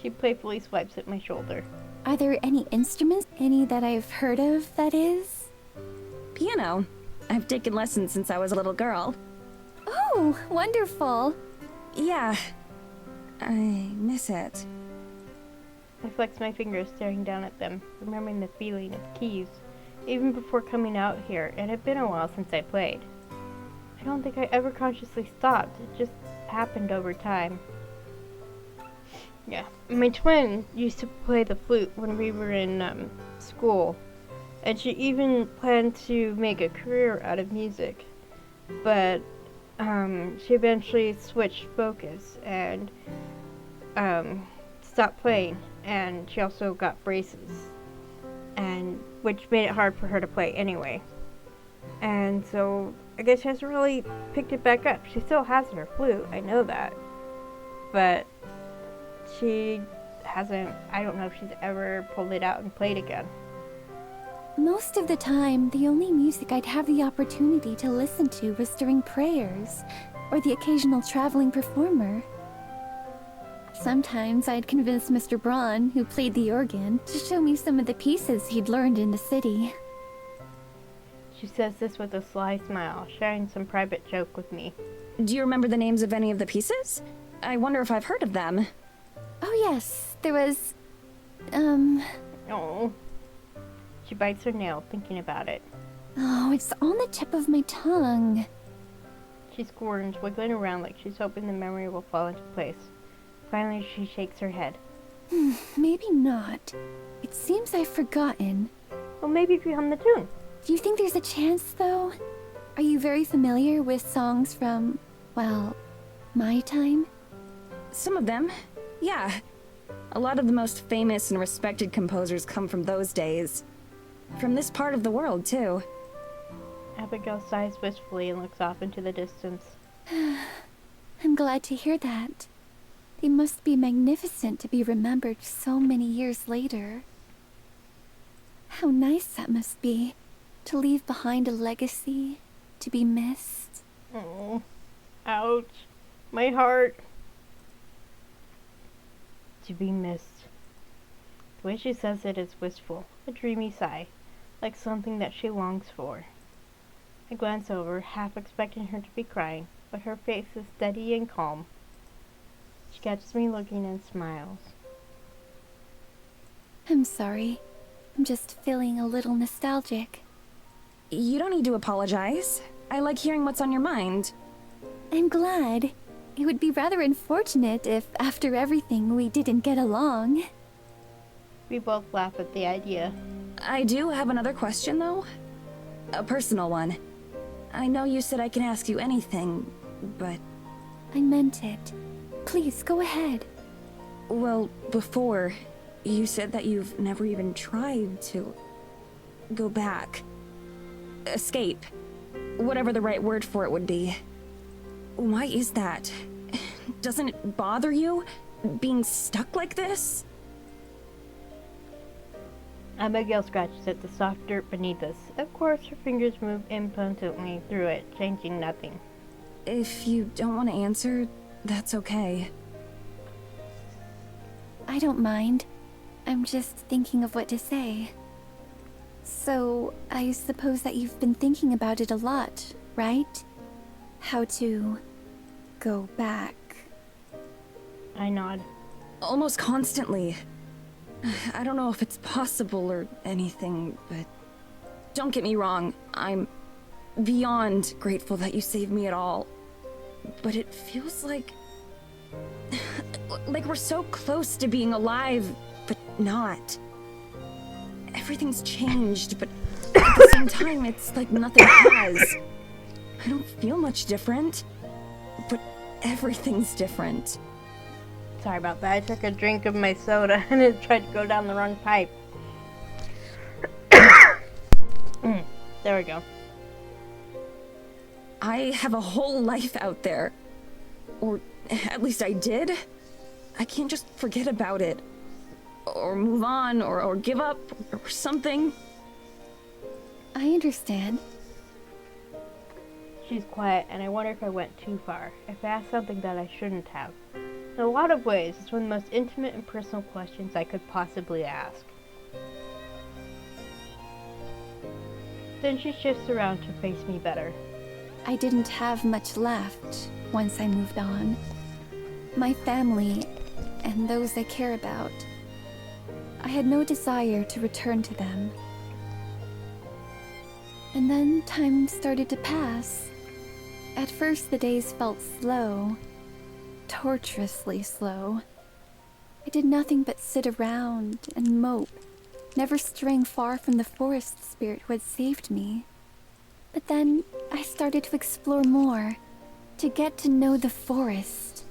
She playfully swipes at my shoulder. Are there any instruments? Any that I've heard of, that is? Piano. I've taken lessons since I was a little girl. Oh, wonderful. Yeah. I miss it. I flex my fingers, staring down at them, remembering the feeling of keys. Even before coming out here, it had been a while since I played. I don't think I ever consciously stopped. It just happened over time. Yeah. My twin used to play the flute when we were in school. And she even planned to make a career out of music. But she eventually switched focus and stopped playing. and she also got braces, and which made it hard for her to play anyway. And so I guess she hasn't really picked it back up. She still has her flute, I know that, but she hasn't, I don't know if she's ever pulled it out and played again. Most of the time, the only music I'd have the opportunity to listen to was during prayers, or the occasional traveling performer. Sometimes I'd convince Mr. Braun, who played the organ, to show me some of the pieces he'd learned in the city. She says this with a sly smile, sharing some private joke with me. Do you remember the names of any of the pieces? I wonder if I've heard of them. Oh yes, there was... Oh. She bites her nail, thinking about it. Oh, it's on the tip of my tongue. She squirms, wiggling around like she's hoping the memory will fall into place. Finally, she shakes her head. Maybe not. It seems I've forgotten. Well, maybe if you hum the tune. Do you think there's a chance, though? Are you very familiar with songs from, well, my time? Some of them, yeah. A lot of the most famous and respected composers come from those days. From this part of the world, too. Abigail sighs wistfully and looks off into the distance. I'm glad to hear that. They must be magnificent to be remembered so many years later. How nice that must be, to leave behind a legacy, to be missed. Oh, ouch. My heart. To be missed. The way she says it is wistful, a dreamy sigh, like something that she longs for. I glance over, half expecting her to be crying, but her face is steady and calm. She catches me looking and smiles. I'm sorry. I'm just feeling a little nostalgic. You don't need to apologize. I like hearing what's on your mind. I'm glad. It would be rather unfortunate if, after everything, we didn't get along. We both laugh at the idea. I do have another question, though. A personal one. I know you said I can ask you anything, but... I meant it. Please, go ahead. Well, before, you said that you've never even tried to... go back. Escape. Whatever the right word for it would be. Why is that? Doesn't it bother you, being stuck like this? Abigail scratches at the soft dirt beneath us. Of course, her fingers move impotently through it, changing nothing. If you don't want to answer, that's okay. I don't mind. I'm just thinking of what to say. So, I suppose that you've been thinking about it a lot, right? How to... go back. I nod. Almost constantly. I don't know if it's possible or anything, but... Don't get me wrong, I'm beyond grateful that you saved me at all. But it feels like... like we're so close to being alive, but not. Everything's changed, but at the same time, it's like nothing has. I don't feel much different, but everything's different. Sorry about that. I took a drink of my soda and it tried to go down the wrong pipe. There we go. I have a whole life out there. Or at least I did. I can't just forget about it. Or move on, or give up, or something. I understand. She's quiet, and I wonder if I went too far. If I asked something that I shouldn't have. In a lot of ways, it's one of the most intimate and personal questions I could possibly ask. Then she shifts around to face me better. I didn't have much left once I moved on. My family, and those I care about. I had no desire to return to them. And then time started to pass. At first the days felt slow, torturously slow. I did nothing but sit around and mope, never straying far from the forest spirit who had saved me. But then I started to explore more, to get to know the forest,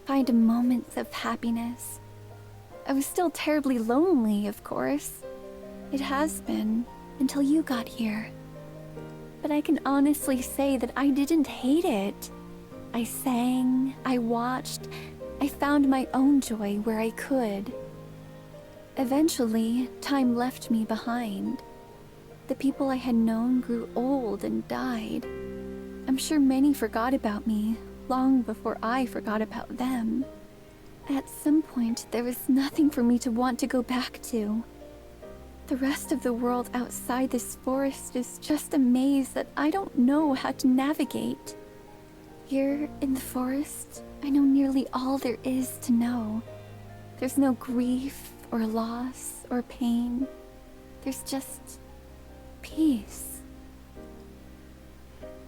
find moments of happiness. I was still terribly lonely, of course. It has been, until you got here. But I can honestly say that I didn't hate it. I sang, I watched, I found my own joy where I could. Eventually, time left me behind. The people I had known grew old and died. I'm sure many forgot about me, long before I forgot about them. At some point, there was nothing for me to want to go back to. The rest of the world outside this forest is just a maze that I don't know how to navigate. Here in the forest, I know nearly all there is to know. There's no grief or loss or pain. There's just peace.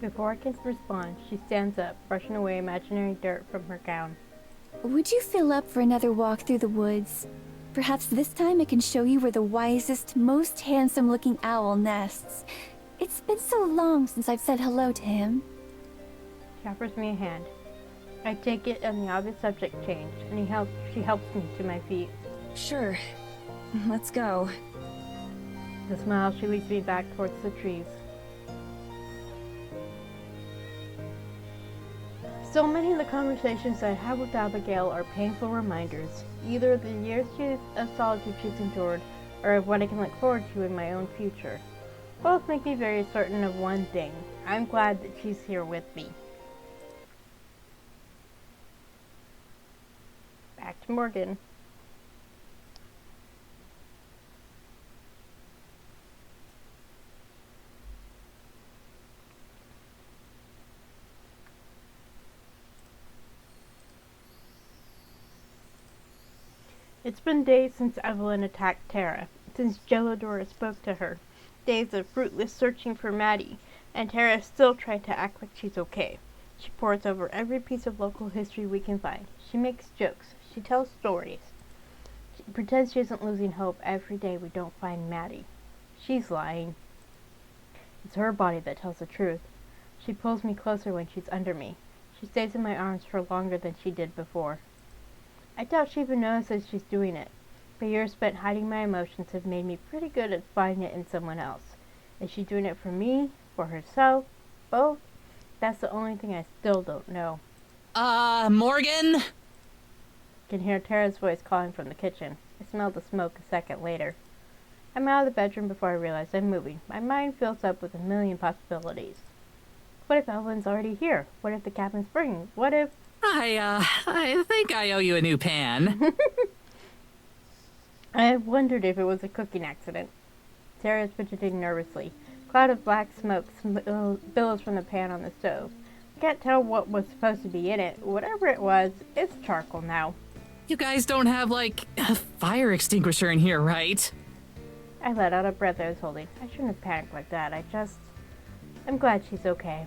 Before I can respond, she stands up, brushing away imaginary dirt from her gown. Would you feel up for another walk through the woods? Perhaps this time I can show you where the wisest, most handsome-looking owl nests. It's been so long since I've said hello to him. She offers me a hand. I take it and the obvious subject changed, and she helps me to my feet. Sure. Let's go. With a smile, she leads me back towards the trees. So many of the conversations I have with Abigail are painful reminders, either of the years of solitude she's endured, or of what I can look forward to in my own future. Both make me very certain of one thing. I'm glad that she's here with me. Back to Morgan. It's been days since Evelyn attacked Tara, since Gellador spoke to her. Days of fruitless searching for Maddie, and Tara still tried to act like she's okay. She pores over every piece of local history we can find. She makes jokes. She tells stories. She pretends she isn't losing hope every day we don't find Maddie. She's lying. It's her body that tells the truth. She pulls me closer when she's under me. She stays in my arms for longer than she did before. I doubt she even notices she's doing it, but years spent hiding my emotions have made me pretty good at finding it in someone else. Is she doing it for me? For herself? Both? That's the only thing I still don't know. Morgan? I can hear Tara's voice calling from the kitchen. I smell the smoke a second later. I'm out of the bedroom before I realize I'm moving. My mind fills up with a million possibilities. What if Evelyn's already here? What if the cabin's burning? What if... I think I owe you a new pan. I wondered if it was a cooking accident. Tara is fidgeting nervously. A cloud of black smoke billows from the pan on the stove. I can't tell what was supposed to be in it. Whatever it was, it's charcoal now. You guys don't have, like, a fire extinguisher in here, right? I let out a breath I was holding. I shouldn't have panicked like that. I'm glad she's okay.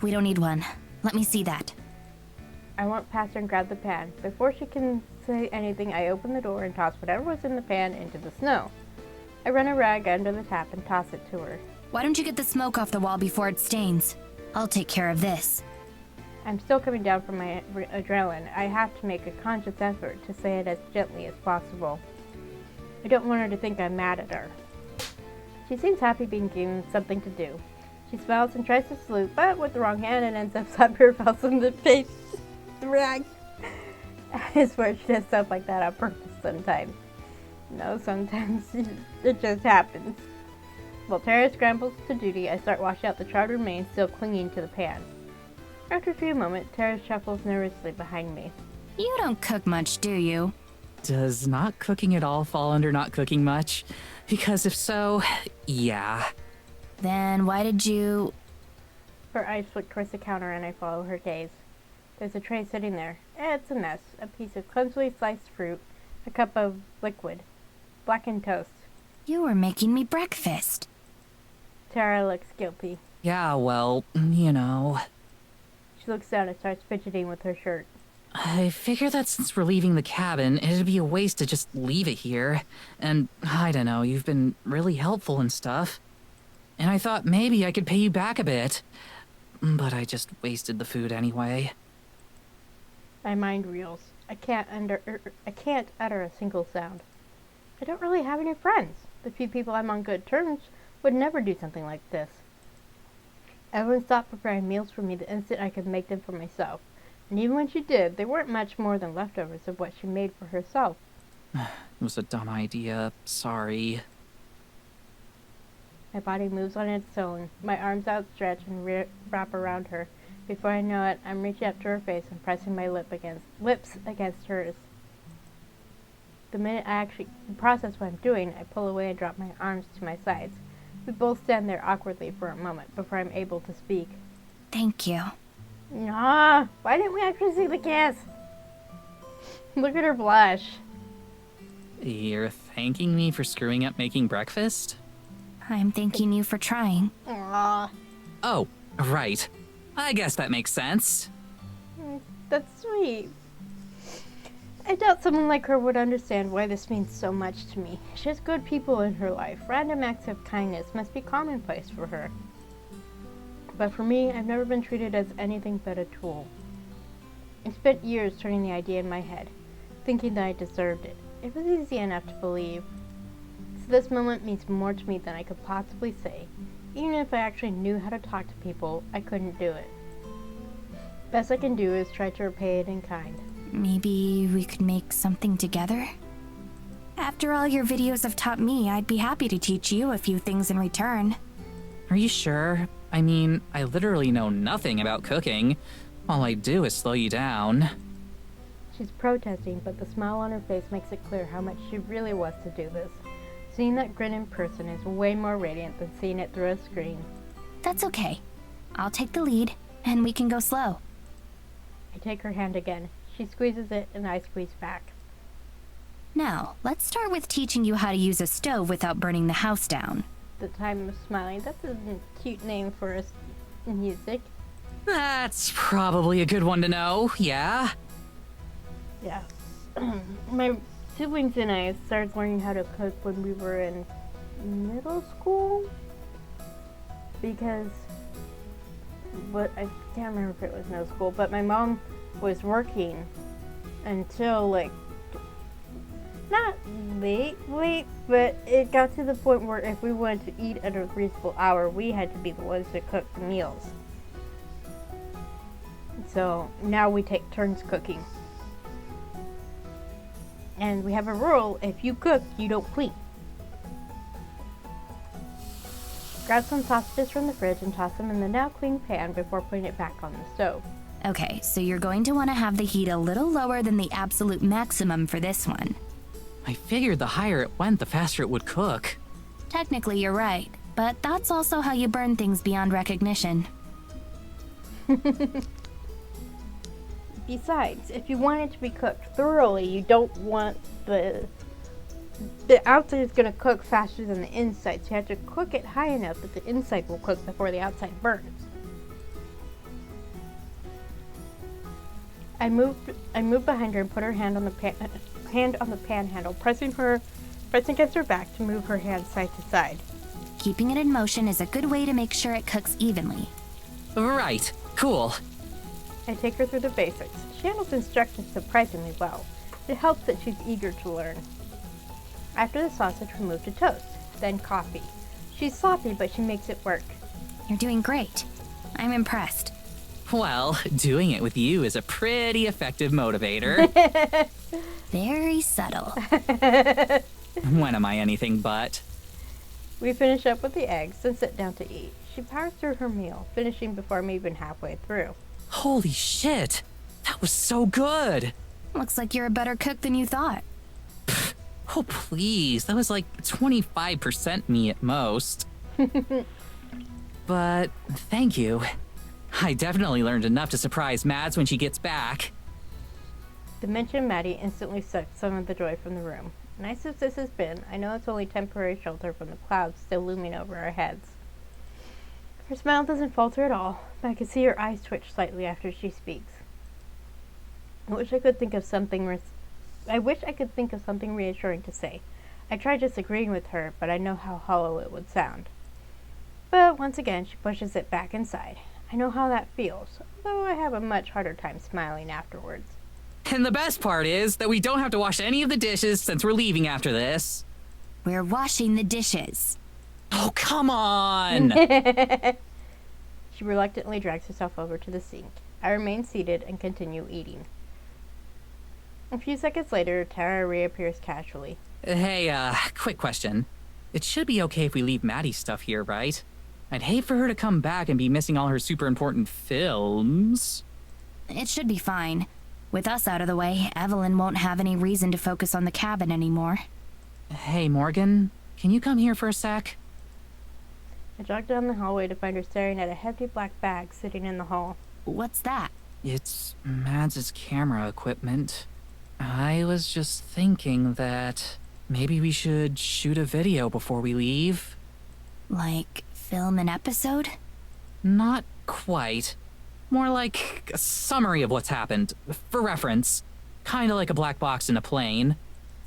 We don't need one. Let me see that. I went past her and grabbed the pan. Before she can say anything, I open the door and toss whatever was in the pan into the snow. I run a rag under the tap and toss it to her. Why don't you get the smoke off the wall before it stains? I'll take care of this. I'm still coming down from my adrenaline. I have to make a conscious effort to say it as gently as possible. I don't want her to think I'm mad at her. She seems happy being given something to do. She smiles and tries to salute, but with the wrong hand and ends up slapping her face in the face. The rag. I swear she does stuff like that on purpose sometimes. No, sometimes it just happens. While Tara scrambles to duty, I start washing out the charred remains still clinging to the pan. After a few moments, Tara shuffles nervously behind me. You don't cook much, do you? Does not cooking at all fall under not cooking much? Because if so, yeah. Then why did you... Her eyes flick towards the counter and I follow her gaze. There's a tray sitting there. It's a mess. A piece of clumsily sliced fruit, a cup of liquid, blackened toast. You were making me breakfast. Tara looks guilty. Yeah, well, you know. She looks down and starts fidgeting with her shirt. I figure that since we're leaving the cabin, it'd be a waste to just leave it here. And, I don't know, you've been really helpful and stuff. And I thought maybe I could pay you back a bit. But I just wasted the food anyway. My mind reels. I can't utter a single sound. I don't really have any friends. The few people I'm on good terms would never do something like this. Evelyn stopped preparing meals for me the instant I could make them for myself. And even when she did, they weren't much more than leftovers of what she made for herself. It was a dumb idea. Sorry. My body moves on its own, my arms outstretched and wrap around her. Before I know it, I'm reaching up to her face and pressing my lips against hers. The minute I actually process what I'm doing, I pull away and drop my arms to my sides. We both stand there awkwardly for a moment before I'm able to speak. Thank you. Nah, why didn't we actually see the kiss? Look at her blush. You're thanking me for screwing up making breakfast? I'm thanking you for trying. Aww, Oh, right. I guess that makes sense. that's sweet. I doubt someone like her would understand why this means so much to me. She has good people in her life. Random acts of kindness must be commonplace for her. But for me, I've never been treated as anything but a tool. I spent years turning the idea in my head, thinking that I deserved it. It was easy enough to believe. So this moment means more to me than I could possibly say. Even if I actually knew how to talk to people, I couldn't do it. Best I can do is try to repay it in kind. Maybe we could make something together? After all your videos have taught me, I'd be happy to teach you a few things in return. Are you sure? I mean, I literally know nothing about cooking. All I do is slow you down. She's protesting, but the smile on her face makes it clear how much she really wants to do this. Seeing that grin in person is way more radiant than seeing it through a screen. That's okay. I'll take the lead, and we can go slow. I take her hand again. She squeezes it, and I squeeze back. Now, let's start with teaching you how to use a stove without burning the house down. The time of smiling. That's a cute name for music. That's probably a good one to know, yeah? Yeah. My siblings and I started learning how to cook when we were in middle school. Because, I can't remember if it was middle school, but my mom was working until not late, but it got to the point where if we wanted to eat at a reasonable hour, we had to be the ones to cook the meals. So now we take turns cooking. And we have a rule, if you cook, you don't clean. Grab some sausages from the fridge and toss them in the now clean pan before putting it back on the stove. Okay, so you're going to want to have the heat a little lower than the absolute maximum for this one. I figured the higher it went, the faster it would cook. Technically, you're right, but that's also how you burn things beyond recognition. Besides, if you want it to be cooked thoroughly, you don't want the outside is going to cook faster than the inside, so you have to cook it high enough that the inside will cook before the outside burns. I moved behind her and put her hand on the pan handle, pressing against her back to move her hand side to side. Keeping it in motion is a good way to make sure it cooks evenly. Right, cool. I take her through the basics. She handles instructions surprisingly well. It helps that she's eager to learn. After the sausage, we move to toast, then coffee. She's sloppy, but she makes it work. You're doing great. I'm impressed. Well, doing it with you is a pretty effective motivator. Very subtle. When am I anything but? We finish up with the eggs and sit down to eat. She powers through her meal, finishing before I'm even halfway through. Holy shit! That was so good! Looks like you're a better cook than you thought. Oh, please. That was like 25% me at most. But thank you. I definitely learned enough to surprise Mads when she gets back. The mention of Maddie instantly sucked some of the joy from the room. Nice as this has been, I know it's only temporary shelter from the clouds still looming over our heads. Her smile doesn't falter at all, but I can see her eyes twitch slightly after she speaks. I wish I could think of something reassuring to say. I tried disagreeing with her, but I know how hollow it would sound. But once again, she pushes it back inside. I know how that feels, though I have a much harder time smiling afterwards. And the best part is that we don't have to wash any of the dishes since we're leaving after this. We're washing the dishes. Oh, come on! She reluctantly drags herself over to the sink. I remain seated and continue eating. A few seconds later, Tara reappears casually. Hey, quick question. It should be okay if we leave Maddie's stuff here, right? I'd hate for her to come back and be missing all her super important films. It should be fine. With us out of the way, Evelyn won't have any reason to focus on the cabin anymore. Hey, Morgan, can you come here for a sec? I jog down the hallway to find her staring at a hefty black bag sitting in the hall. What's that? It's Mads' camera equipment. I was just thinking that maybe we should shoot a video before we leave. Like, film an episode? Not quite. More like a summary of what's happened, for reference. Kinda like a black box in a plane.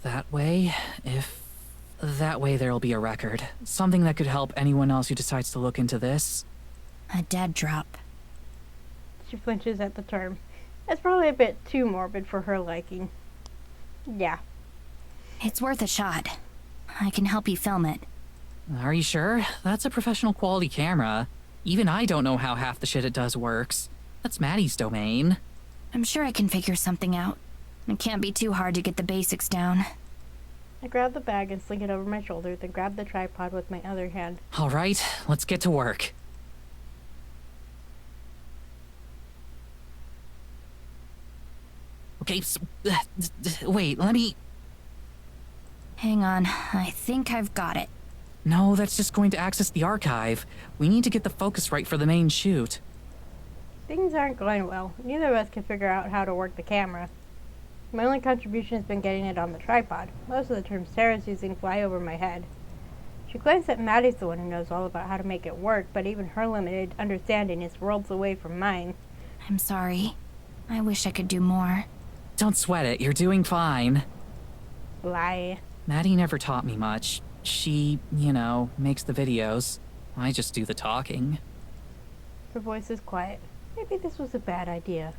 That way there'll be a record. Something that could help anyone else who decides to look into this. A dead drop. She flinches at the term. It's probably a bit too morbid for her liking. Yeah. It's worth a shot. I can help you film it. Are you sure? That's a professional quality camera. Even I don't know how half the shit it does works. That's Maddie's domain. I'm sure I can figure something out. It can't be too hard to get the basics down. I grab the bag and sling it over my shoulder, then grab the tripod with my other hand. All right, let's get to work. Okay, wait, let me... Hang on, I think I've got it. No, that's just going to access the archive. We need to get the focus right for the main shoot. Things aren't going well. Neither of us can figure out how to work the camera. My only contribution has been getting it on the tripod. Most of the terms Sarah's using fly over my head. She claims that Maddie's the one who knows all about how to make it work, but even her limited understanding is worlds away from mine. I'm sorry. I wish I could do more. Don't sweat it, you're doing fine. Lie. Maddie never taught me much. She, makes the videos. I just do the talking. Her voice is quiet. Maybe this was a bad idea.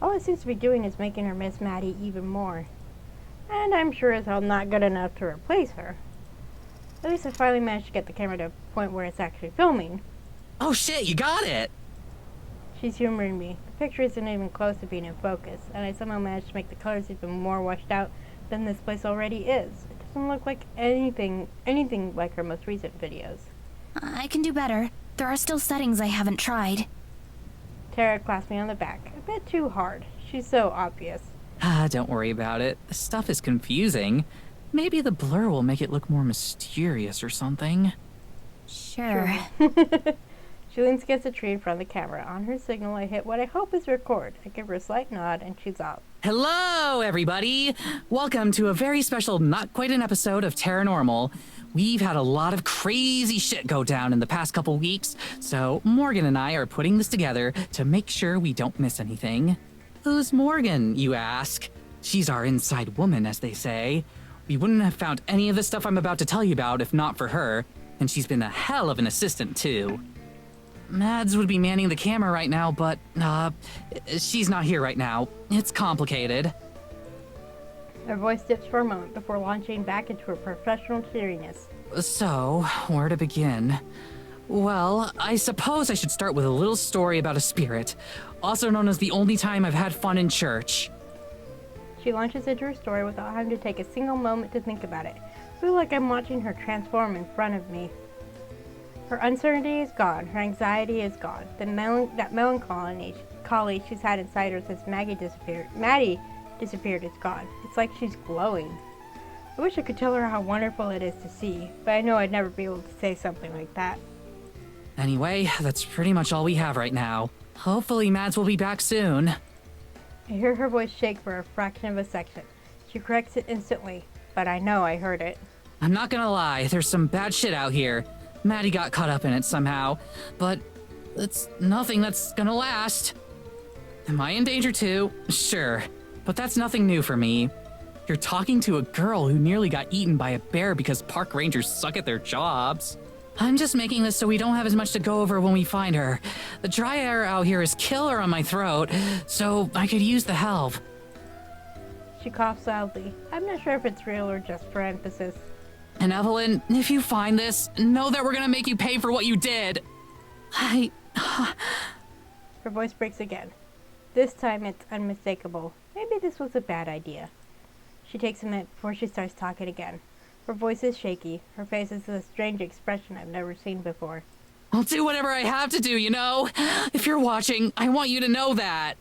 All it seems to be doing is making her miss Maddie even more. And I'm sure as hell not good enough to replace her. At least I finally managed to get the camera to a point where it's actually filming. Oh shit, you got it! She's humoring me. The picture isn't even close to being in focus, and I somehow managed to make the colors even more washed out than this place already is. It doesn't look like anything like her most recent videos. I can do better. There are still settings I haven't tried. Tara clasped me on the back. A bit too hard. She's so obvious. Don't worry about it. The stuff is confusing. Maybe the blur will make it look more mysterious or something. Sure. She leans against a tree in front of the camera. On her signal, I hit what I hope is record. I give her a slight nod, and she's off. Hello, everybody! Welcome to a very special, not quite an episode of Paranormal. We've had a lot of crazy shit go down in the past couple weeks, so Morgan and I are putting this together to make sure we don't miss anything. Who's Morgan, you ask? She's our inside woman, as they say. We wouldn't have found any of the stuff I'm about to tell you about if not for her, and she's been a hell of an assistant, too. Mads would be manning the camera right now, but, she's not here right now. It's complicated. Her voice dips for a moment before launching back into her professional cheeriness. So, where to begin? Well, I suppose I should start with a little story about a spirit, also known as the only time I've had fun in church. She launches into her story without having to take a single moment to think about it. I feel like I'm watching her transform in front of me. Her uncertainty is gone. Her anxiety is gone. That melancholy she's had inside her since Maddie disappeared is gone. It's like she's glowing. I wish I could tell her how wonderful it is to see, but I know I'd never be able to say something like that. Anyway, that's pretty much all we have right now. Hopefully Mads will be back soon. I hear her voice shake for a fraction of a second. She corrects it instantly, but I know I heard it. I'm not gonna lie, there's some bad shit out here. Maddie got caught up in it somehow, but it's nothing that's gonna last. Am I in danger too? Sure, but that's nothing new for me. You're talking to a girl who nearly got eaten by a bear because park rangers suck at their jobs. I'm just making this so we don't have as much to go over when we find her. The dry air out here is killer on my throat, so I could use the help. She coughs loudly. I'm not sure if it's real or just for emphasis. And Evelyn, if you find this, know that we're gonna make you pay for what you did. Her voice breaks again. This time it's unmistakable. Maybe this was a bad idea. She takes a minute before she starts talking again. Her voice is shaky. Her face has a strange expression I've never seen before. I'll do whatever I have to do, you know? If you're watching, I want you to know that.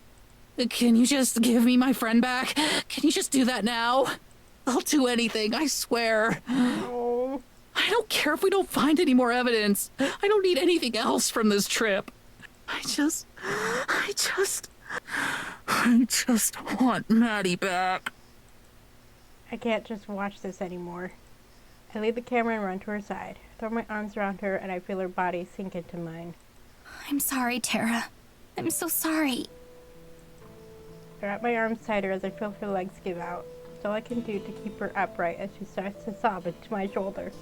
Can you just give me my friend back? Can you just do that now? I'll do anything, I swear. Oh. I don't care if we don't find any more evidence. I don't need anything else from this trip. I just want Maddie back. I can't just watch this anymore. I leave the camera and run to her side. I throw my arms around her and I feel her body sink into mine. I'm sorry, Tara. I'm so sorry. I wrap my arms tighter as I feel her legs give out. It's all I can do to keep her upright as she starts to sob into my shoulder.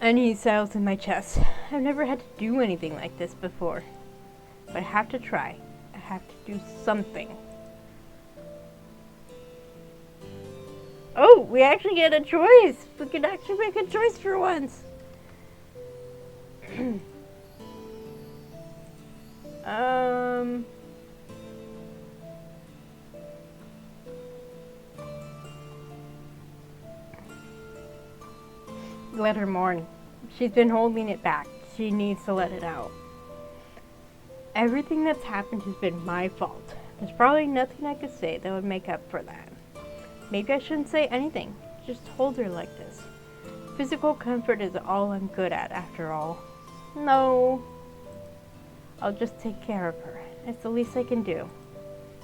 Unease settles in my chest. I've never had to do anything like this before. But I have to try. I have to do something. Oh, we actually get a choice! We can actually make a choice for once! Let her mourn. She's been holding it back. She needs to let it out. Everything that's happened has been my fault. There's probably nothing I could say that would make up for that. Maybe I shouldn't say anything. Just hold her like this. Physical comfort is all I'm good at, after all. No. I'll just take care of her. It's the least I can do.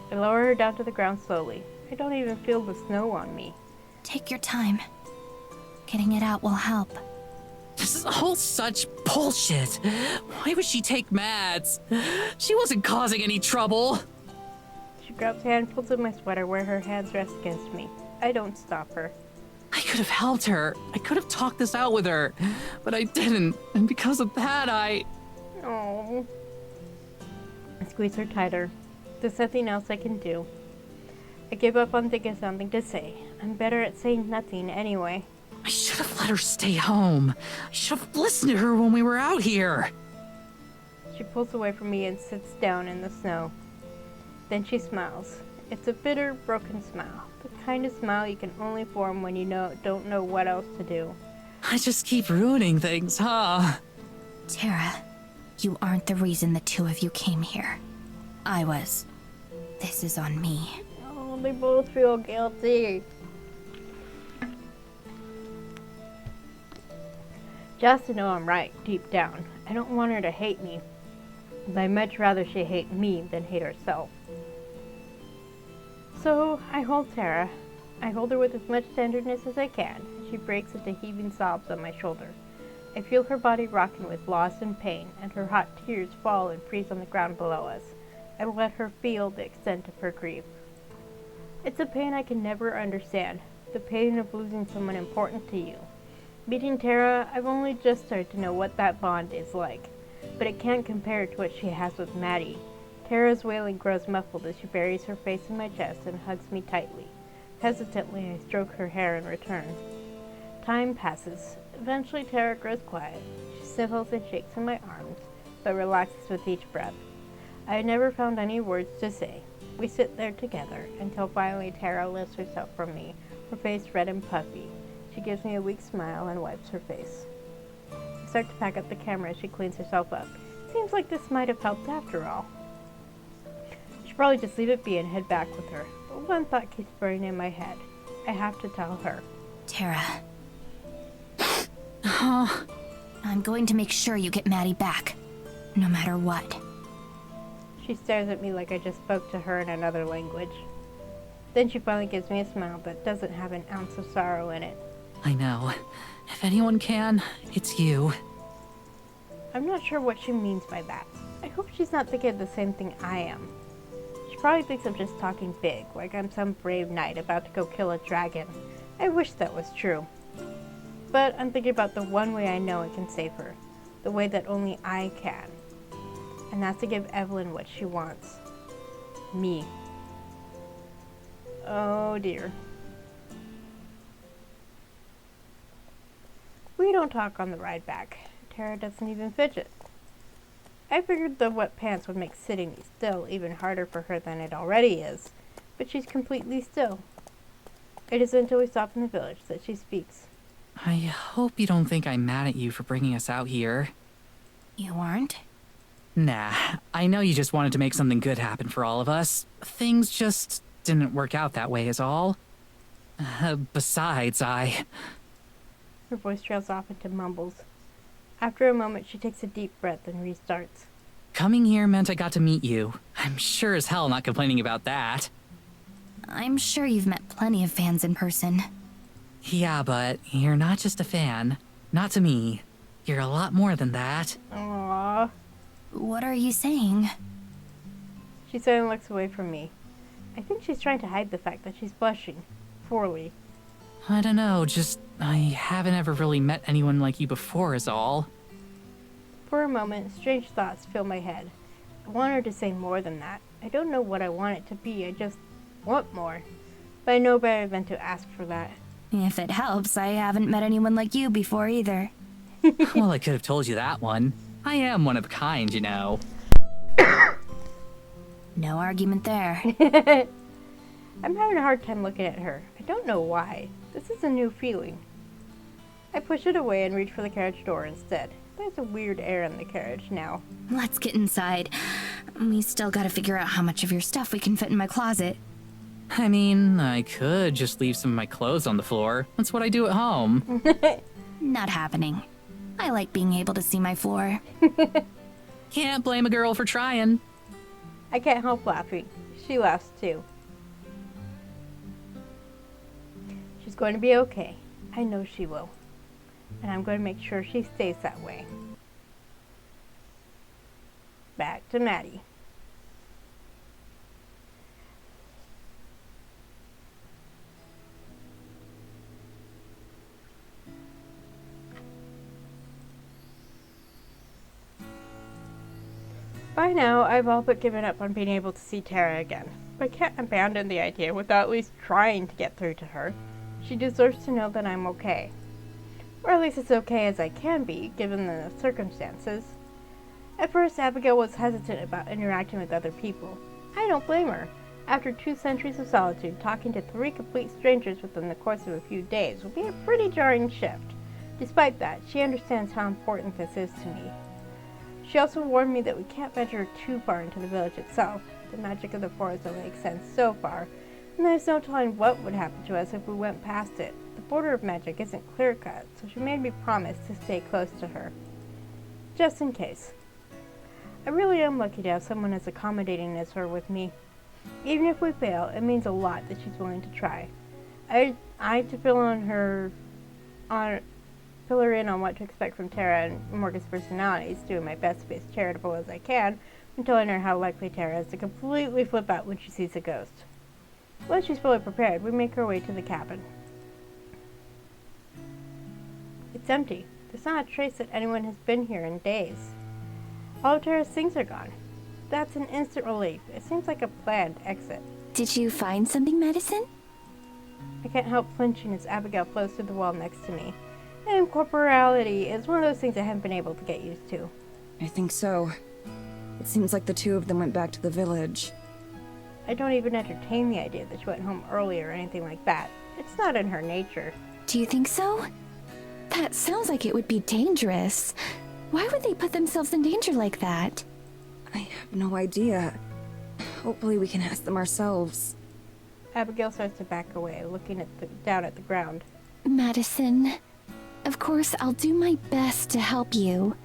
I lower her down to the ground slowly. I don't even feel the snow on me. Take your time. Getting it out will help. This is all such bullshit. Why would she take Mads? She wasn't causing any trouble. She grabs handfuls of my sweater where her hands rest against me. I don't stop her. I could have helped her. I could have talked this out with her. But I didn't. And because of that, Oh. I squeeze her tighter. There's nothing else I can do. I give up on thinking of something to say. I'm better at saying nothing anyway. I should have let her stay home. I should have listened to her when we were out here. She pulls away from me and sits down in the snow. Then she smiles. It's a bitter, broken smile. The kind of smile you can only form when you don't know what else to do. I just keep ruining things, huh? Tara, you aren't the reason the two of you came here. I was. This is on me. Oh, they both feel guilty. Just to know I'm right, deep down. I don't want her to hate me. But I'd much rather she hate me than hate herself. So, I hold Tara. I hold her with as much tenderness as I can. She breaks into heaving sobs on my shoulder. I feel her body rocking with loss and pain, and her hot tears fall and freeze on the ground below us. I let her feel the extent of her grief. It's a pain I can never understand. The pain of losing someone important to you. Meeting Tara, I've only just started to know what that bond is like, but it can't compare to what she has with Maddie. Tara's wailing grows muffled as she buries her face in my chest and hugs me tightly. Hesitantly, I stroke her hair in return. Time passes. Eventually, Tara grows quiet. She sniffles and shakes in my arms, but relaxes with each breath. I had never found any words to say. We sit there together until finally Tara lifts herself from me, her face red and puffy. She gives me a weak smile and wipes her face. I start to pack up the camera as she cleans herself up. Seems like this might have helped after all. I should probably just leave it be and head back with her, but one thought keeps burning in my head. I have to tell her. Tara. I'm going to make sure you get Maddie back, no matter what. She stares at me like I just spoke to her in another language. Then she finally gives me a smile that doesn't have an ounce of sorrow in it. I know. If anyone can, it's you. I'm not sure what she means by that. I hope she's not thinking of the same thing I am. She probably thinks I'm just talking big, like I'm some brave knight about to go kill a dragon. I wish that was true. But I'm thinking about the one way I know I can save her. The way that only I can. And that's to give Evelyn what she wants. me. Oh dear. We don't talk on the ride back. Tara doesn't even fidget. I figured the wet pants would make sitting still even harder for her than it already is, but she's completely still. It isn't until we stop in the village that she speaks. I hope you don't think I'm mad at you for bringing us out here. You aren't? Nah, I know you just wanted to make something good happen for all of us. Things just didn't work out that way is all. Besides, Her voice trails off into mumbles. After a moment, she takes a deep breath and restarts. Coming here meant I got to meet you. I'm sure as hell not complaining about that. I'm sure you've met plenty of fans in person. Yeah, but you're not just a fan. Not to me. You're a lot more than that. Aww. What are you saying? She suddenly looks away from me. I think she's trying to hide the fact that she's blushing. Poorly. I don't know, just I haven't ever really met anyone like you before is all. For a moment, strange thoughts fill my head. I want her to say more than that. I don't know what I want it to be, I just want more. But I know better than to ask for that. If it helps, I haven't met anyone like you before either. Well, I could have told you that one. I am one of a kind, you know. No argument there. I'm having a hard time looking at her. I don't know why. This is a new feeling. I push it away and reach for the carriage door instead. There's a weird air in the carriage now. Let's get inside. We still gotta figure out how much of your stuff we can fit in my closet. I mean, I could just leave some of my clothes on the floor. That's what I do at home. Not happening. I like being able to see my floor. Can't blame a girl for trying. I can't help laughing. She laughs too. She's going to be okay. I know she will. And I'm going to make sure she stays that way. Back to Maddie. By now, I've all but given up on being able to see Tara again. But I can't abandon the idea without at least trying to get through to her. She deserves to know that I'm okay. Or at least as okay as I can be, given the circumstances. At first, Abigail was hesitant about interacting with other people. I don't blame her. After 2 centuries of solitude, talking to 3 complete strangers within the course of a few days would be a pretty jarring shift. Despite that, she understands how important this is to me. She also warned me that we can't venture too far into the village itself. The magic of the forest only extends so far, and there's no telling what would happen to us if we went past it. The border of magic isn't clear-cut, so she made me promise to stay close to her. Just in case. I really am lucky to have someone as accommodating as her with me. Even if we fail, it means a lot that she's willing to try. I had to fill her in on what to expect from Tara and Morgan's personalities, doing my best to be as charitable as I can, and telling her how likely Tara is to completely flip out when she sees a ghost. Once she's fully prepared, we make our way to the cabin. It's empty. There's not a trace that anyone has been here in days. All of Tara's things are gone. That's an instant relief. It seems like a planned exit. Did you find something, Madison? I can't help flinching as Abigail flows through the wall next to me. And corporality is one of those things I haven't been able to get used to. I think so. It seems like the 2 of them went back to the village. I don't even entertain the idea that she went home early or anything like that. It's not in her nature. Do you think so? That sounds like it would be dangerous. Why would they put themselves in danger like that? I have no idea. Hopefully we can ask them ourselves. Abigail starts to back away, looking down at the ground. Madison, of course I'll do my best to help you.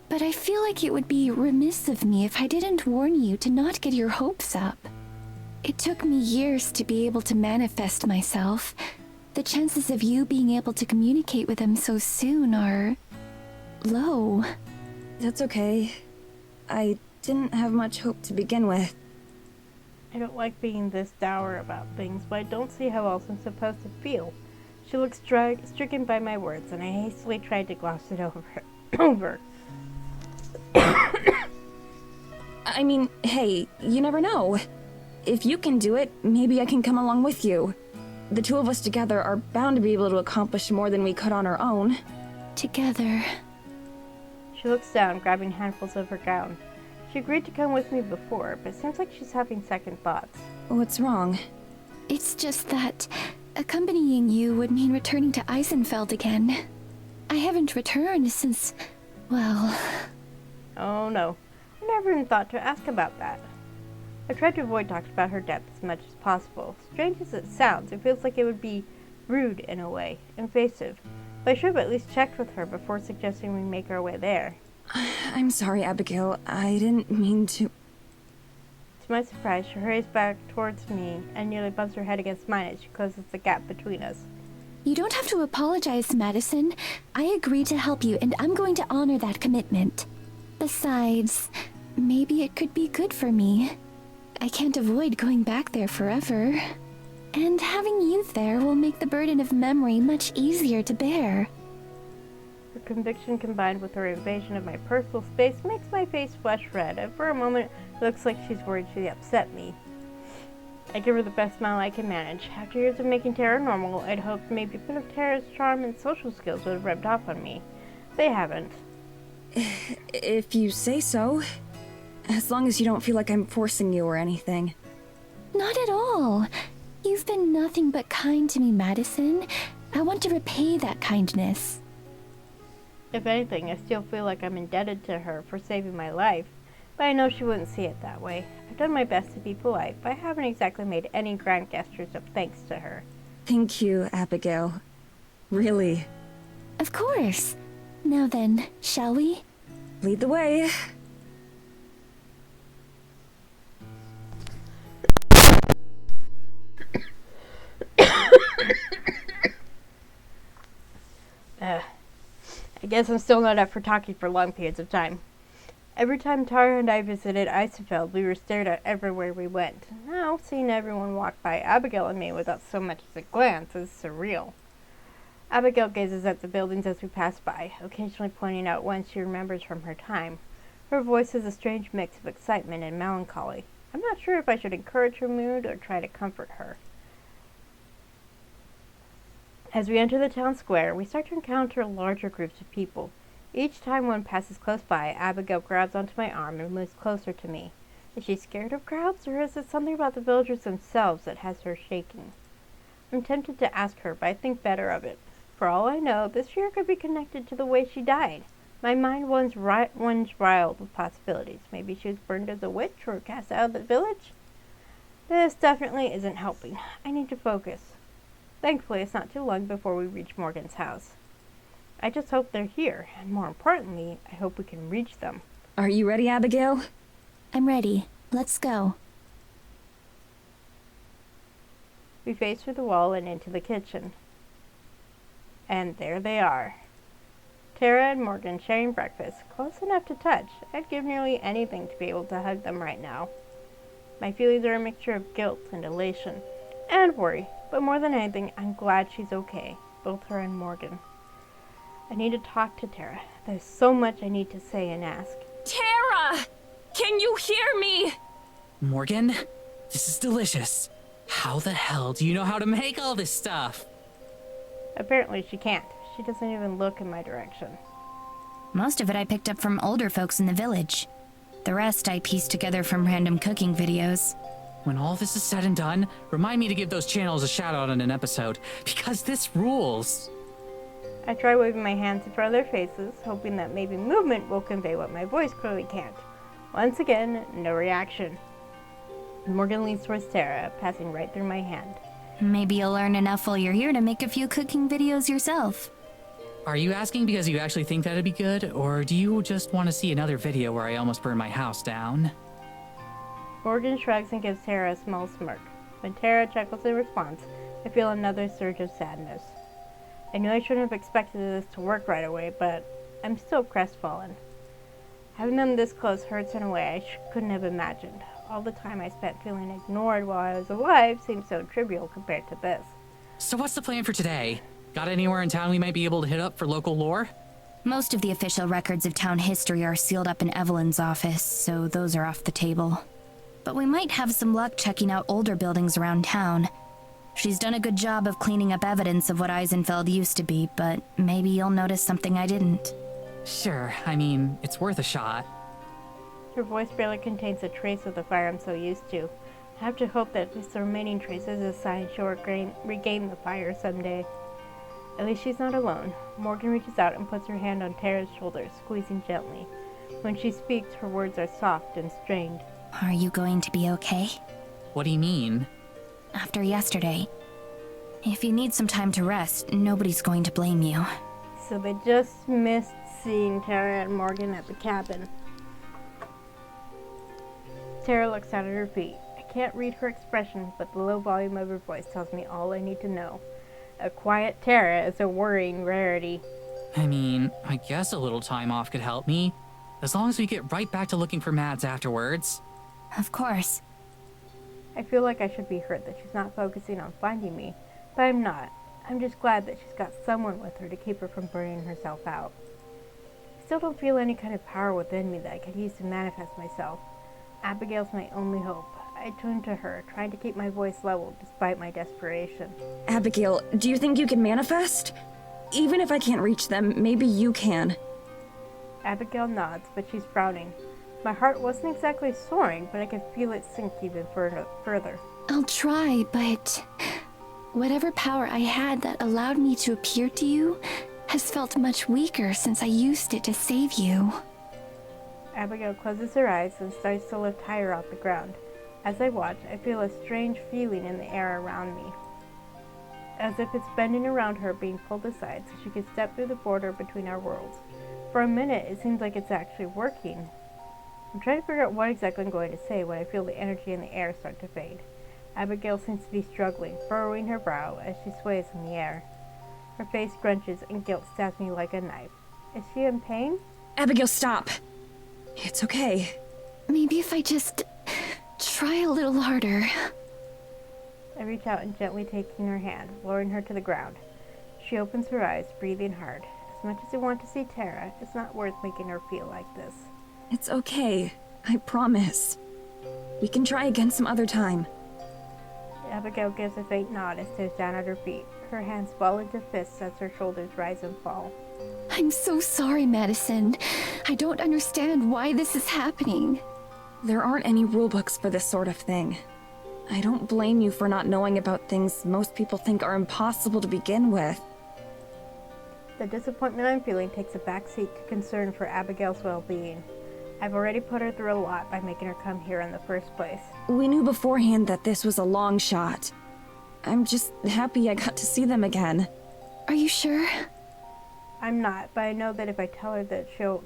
But I feel like it would be remiss of me if I didn't warn you to not get your hopes up. It took me years to be able to manifest myself. The chances of you being able to communicate with them so soon are low. That's okay. I didn't have much hope to begin with. I don't like being this dour about things, but I don't see how else I'm supposed to feel. She looks stricken by my words, and I hastily tried to gloss it over. I mean, hey, you never know. If you can do it, maybe I can come along with you. The two of us together are bound to be able to accomplish more than we could on our own. Together. She looks down, grabbing handfuls of her gown. She agreed to come with me before, but seems like she's having second thoughts. What's wrong? It's just that accompanying you would mean returning to Eisenfeld again. I haven't returned since, well... Oh no, I never even thought to ask about that. I tried to avoid talks about her death as much as possible. Strange as it sounds, it feels like it would be rude in a way, invasive. But I should have at least checked with her before suggesting we make our way there. I'm sorry, Abigail. I didn't mean to... To my surprise, she hurries back towards me and nearly bumps her head against mine as she closes the gap between us. You don't have to apologize, Madison. I agreed to help you, and I'm going to honor that commitment. Besides, maybe it could be good for me. I can't avoid going back there forever. And having you there will make the burden of memory much easier to bear. Her conviction combined with her invasion of my personal space makes my face flush red, and for a moment it looks like she's worried she upset me. I give her the best smile I can manage. After years of making Tara normal, I'd hoped maybe a bit of Tara's charm and social skills would have rubbed off on me. They haven't. If you say so. As long as you don't feel like I'm forcing you or anything. Not at all. You've been nothing but kind to me, Madison. I want to repay that kindness. If anything, I still feel like I'm indebted to her for saving my life, but I know she wouldn't see it that way. I've done my best to be polite, but I haven't exactly made any grand gestures of thanks to her. Thank you, Abigail. Really. Of course. Now then, shall we? Lead the way. I guess I'm still not up for talking for long periods of time. Every time Tara and I visited Eisenfeld, we were stared at everywhere we went. Now, seeing everyone walk by Abigail and me without so much as a glance is surreal. Abigail gazes at the buildings as we pass by, occasionally pointing out one she remembers from her time. Her voice is a strange mix of excitement and melancholy. I'm not sure if I should encourage her mood or try to comfort her. As we enter the town square, we start to encounter larger groups of people. Each time one passes close by, Abigail grabs onto my arm and moves closer to me. Is she scared of crowds, or is it something about the villagers themselves that has her shaking? I'm tempted to ask her, but I think better of it. For all I know, this fear could be connected to the way she died. My mind runs wild with possibilities. Maybe she was burned as a witch or cast out of the village? This definitely isn't helping. I need to focus. Thankfully, it's not too long before we reach Morgan's house. I just hope they're here, and more importantly, I hope we can reach them. Are you ready, Abigail? I'm ready. Let's go. We face through the wall and into the kitchen. And there they are. Tara and Morgan sharing breakfast, close enough to touch. I'd give nearly anything to be able to hug them right now. My feelings are a mixture of guilt and elation, and worry, but more than anything, I'm glad she's okay, both her and Morgan. I need to talk to Tara. There's so much I need to say and ask. Tara! Can you hear me? Morgan, this is delicious. How the hell do you know how to make all this stuff? Apparently she can't. She doesn't even look in my direction. Most of it I picked up from older folks in the village. The rest I pieced together from random cooking videos. When all this is said and done, remind me to give those channels a shout out in an episode, because this rules. I try waving my hands in front of their faces, hoping that maybe movement will convey what my voice clearly can't. Once again, no reaction. Morgan leans towards Tara, passing right through my hand. Maybe you'll learn enough while you're here to make a few cooking videos yourself. Are you asking because you actually think that'd be good, or do you just want to see another video where I almost burned my house down? Morgan shrugs and gives Tara a small smirk. When Tara chuckles in response, I feel another surge of sadness. I knew I shouldn't have expected this to work right away, but I'm still crestfallen. Having them this close hurts in a way I couldn't have imagined. All the time I spent feeling ignored while I was alive seemed so trivial compared to this. So what's the plan for today? Got anywhere in town we might be able to hit up for local lore? Most of the official records of town history are sealed up in Evelyn's office, so those are off the table. but we might have some luck checking out older buildings around town. She's done a good job of cleaning up evidence of what Eisenfeld used to be, but maybe you'll notice something I didn't. Sure, I mean, it's worth a shot. Her voice barely contains a trace of the fire I'm so used to. I have to hope that at least the remaining trace is a sign she'll regain the fire someday. At least she's not alone. Morgan reaches out and puts her hand on Tara's shoulder, squeezing gently. When she speaks, her words are soft and strained. Are you going to be okay? What do you mean? After yesterday, if you need some time to rest, nobody's going to blame you. So they just missed seeing Tara and Morgan at the cabin. Tara looks down at her feet. I can't read her expression, but the low volume of her voice tells me all I need to know. A quiet Tara is a worrying rarity. I mean, I guess a little time off could help me. As long as we get right back to looking for Mads afterwards. Of course. I feel like I should be hurt that she's not focusing on finding me, but I'm not. I'm just glad that she's got someone with her to keep her from burning herself out. I still don't feel any kind of power within me that I could use to manifest myself. Abigail's my only hope. I turn to her, trying to keep my voice level despite my desperation. Abigail, do you think you can manifest? Even if I can't reach them, maybe you can. Abigail nods, but she's frowning. My heart wasn't exactly soaring, but I could feel it sink even further. I'll try, but whatever power I had that allowed me to appear to you has felt much weaker since I used it to save you. Abigail closes her eyes and starts to lift higher off the ground. As I watch, I feel a strange feeling in the air around me, as if it's bending around her, being pulled aside so she could step through the border between our worlds. For a minute, it seems like it's actually working. I'm trying to figure out what exactly I'm going to say when I feel the energy in the air start to fade. Abigail seems to be struggling, furrowing her brow as she sways in the air. Her face scrunches and guilt stabs me like a knife. Is she in pain? Abigail, stop. It's okay. Maybe if I just try a little harder. I reach out and gently taking her hand, lowering her to the ground. She opens her eyes, breathing hard. As much as I want to see Tara, it's not worth making her feel like this. It's okay. I promise. We can try again some other time. Abigail gives a faint nod and stares down at her feet. Her hands ball into fists as her shoulders rise and fall. I'm so sorry, Madison. I don't understand why this is happening. There aren't any rulebooks for this sort of thing. I don't blame you for not knowing about things most people think are impossible to begin with. The disappointment I'm feeling takes a backseat to concern for Abigail's well-being. I've already put her through a lot by making her come here in the first place. We knew beforehand that this was a long shot. I'm just happy I got to see them again. Are you sure? I'm not, but I know that if I tell her that she'll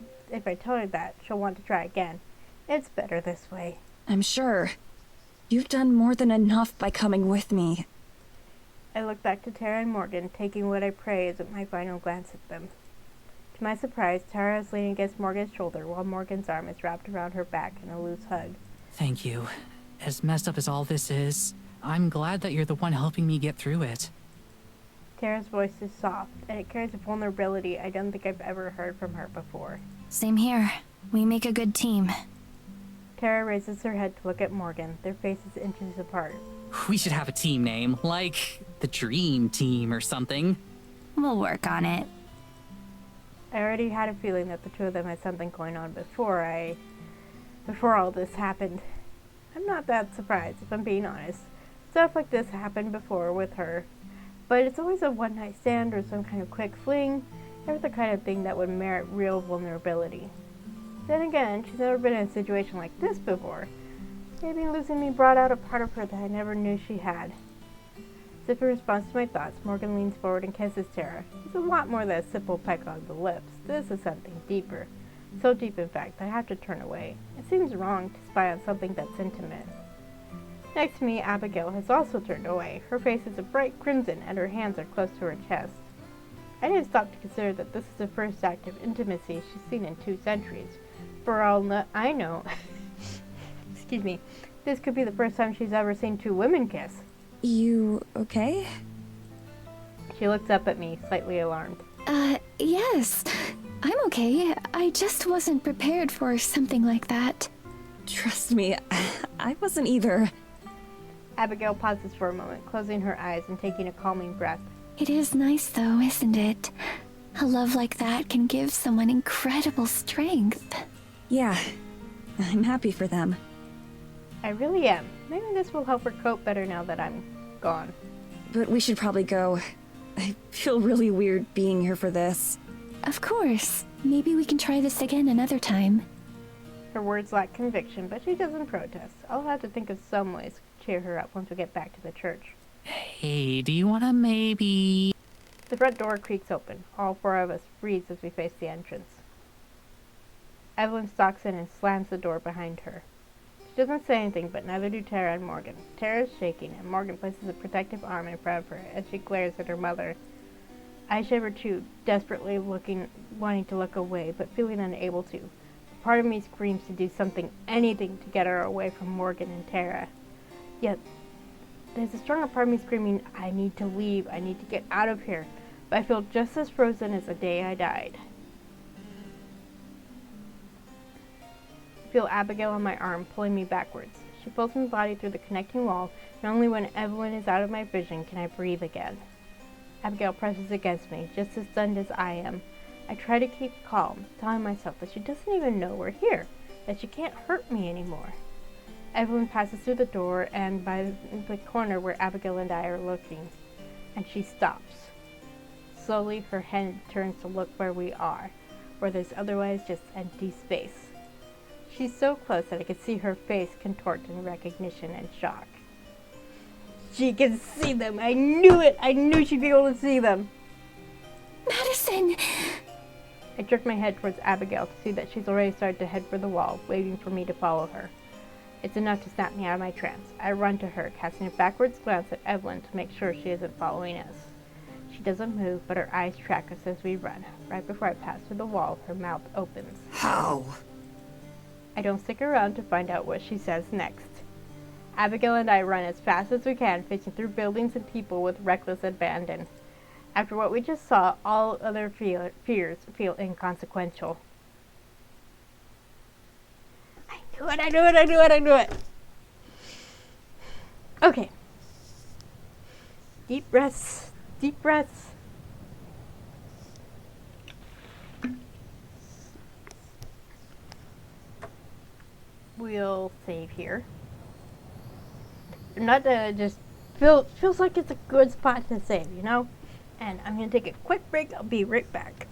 want to try again. It's better this way. I'm sure. You've done more than enough by coming with me. I look back to Tara and Morgan, taking what I praise with my final glance at them. To my surprise, Tara is leaning against Morgan's shoulder while Morgan's arm is wrapped around her back in a loose hug. Thank you. As messed up as all this is, I'm glad that you're the one helping me get through it. Tara's voice is soft, and it carries a vulnerability I don't think I've ever heard from her before. Same here. We make a good team. Tara raises her head to look at Morgan, their faces inches apart. We should have a team name, like the Dream Team or something. We'll work on it. I already had a feeling that the two of them had something going on before all this happened. I'm not that surprised, if I'm being honest. Stuff like this happened before with her. But it's always a one-night stand or some kind of quick fling, never the kind of thing that would merit real vulnerability. Then again, she's never been in a situation like this before. Maybe losing me brought out a part of her that I never knew she had. As if in response to my thoughts, Morgan leans forward and kisses Tara. It's a lot more than a simple peck on the lips. This is something deeper. So deep, in fact, that I have to turn away. It seems wrong to spy on something that's intimate. Next to me, Abigail has also turned away. Her face is a bright crimson and her hands are close to her chest. I didn't stop to consider that this is the first act of intimacy she's seen in 2 centuries. For all I know, excuse me, this could be the first time she's ever seen 2 women kiss. You okay? She looks up at me, slightly alarmed. Yes. I'm okay. I just wasn't prepared for something like that. Trust me, I wasn't either. Abigail pauses for a moment, closing her eyes and taking a calming breath. It is nice, though, isn't it? A love like that can give someone incredible strength. Yeah, I'm happy for them. I really am. Maybe this will help her cope better now that I'm gone. But we should probably go. I feel really weird being here for this. Of course. Maybe we can try this again another time. Her words lack conviction, but she doesn't protest. I'll have to think of some ways to cheer her up once we get back to the church. Hey, do you want to maybe... The front door creaks open. All four of us freeze as we face the entrance. Evelyn stalks in and slams the door behind her. She doesn't say anything, but neither do Tara and Morgan. Tara is shaking, and Morgan places a protective arm in front of her as she glares at her mother. I shiver too, desperately wanting to look away, but feeling unable to. Part of me screams to do something, anything, to get her away from Morgan and Tara. Yet, there's a stronger part of me screaming, I need to leave, I need to get out of here. But I feel just as frozen as the day I died. I feel Abigail on my arm, pulling me backwards. She pulls my body through the connecting wall, and only when Evelyn is out of my vision can I breathe again. Abigail presses against me, just as stunned as I am. I try to keep calm, telling myself that she doesn't even know we're here, that she can't hurt me anymore. Evelyn passes through the door and by the corner where Abigail and I are looking, and she stops. Slowly, her head turns to look where we are, where there's otherwise just empty space. She's so close that I could see her face contort in recognition and shock. She can see them! I knew it! I knew she'd be able to see them! Madison! I jerk my head towards Abigail to see that she's already started to head for the wall, waiting for me to follow her. It's enough to snap me out of my trance. I run to her, casting a backwards glance at Evelyn to make sure she isn't following us. She doesn't move, but her eyes track us as we run. Right before I pass through the wall, her mouth opens. How? I don't stick around to find out what she says next. Abigail and I run as fast as we can, fishing through buildings and people with reckless abandon. After what we just saw, all other fears feel inconsequential. I knew it! Okay. Deep breaths. We'll save here. Not just feels like it's a good spot to save, you know? And I'm gonna take a quick break. I'll be right back.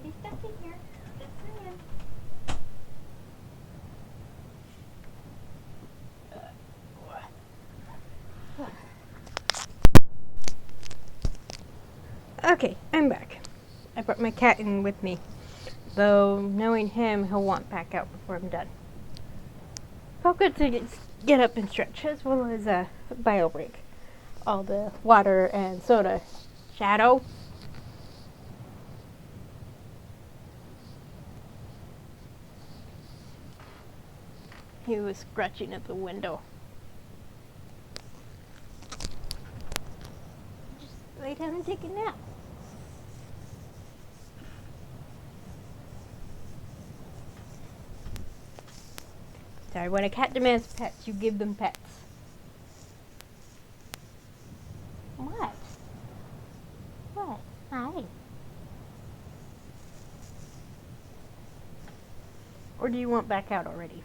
Be stuck in here. Just saying. Okay, I'm back. I brought my cat in with me, though knowing him, he'll want back out before I'm done. Felt good to get up and stretch, as well as a bio break. all the water and soda. Shadow? He was scratching at the window. Just lay down and take a nap. Sorry, when a cat demands pets, you give them pets. What? What? Hi. Or do you want back out already?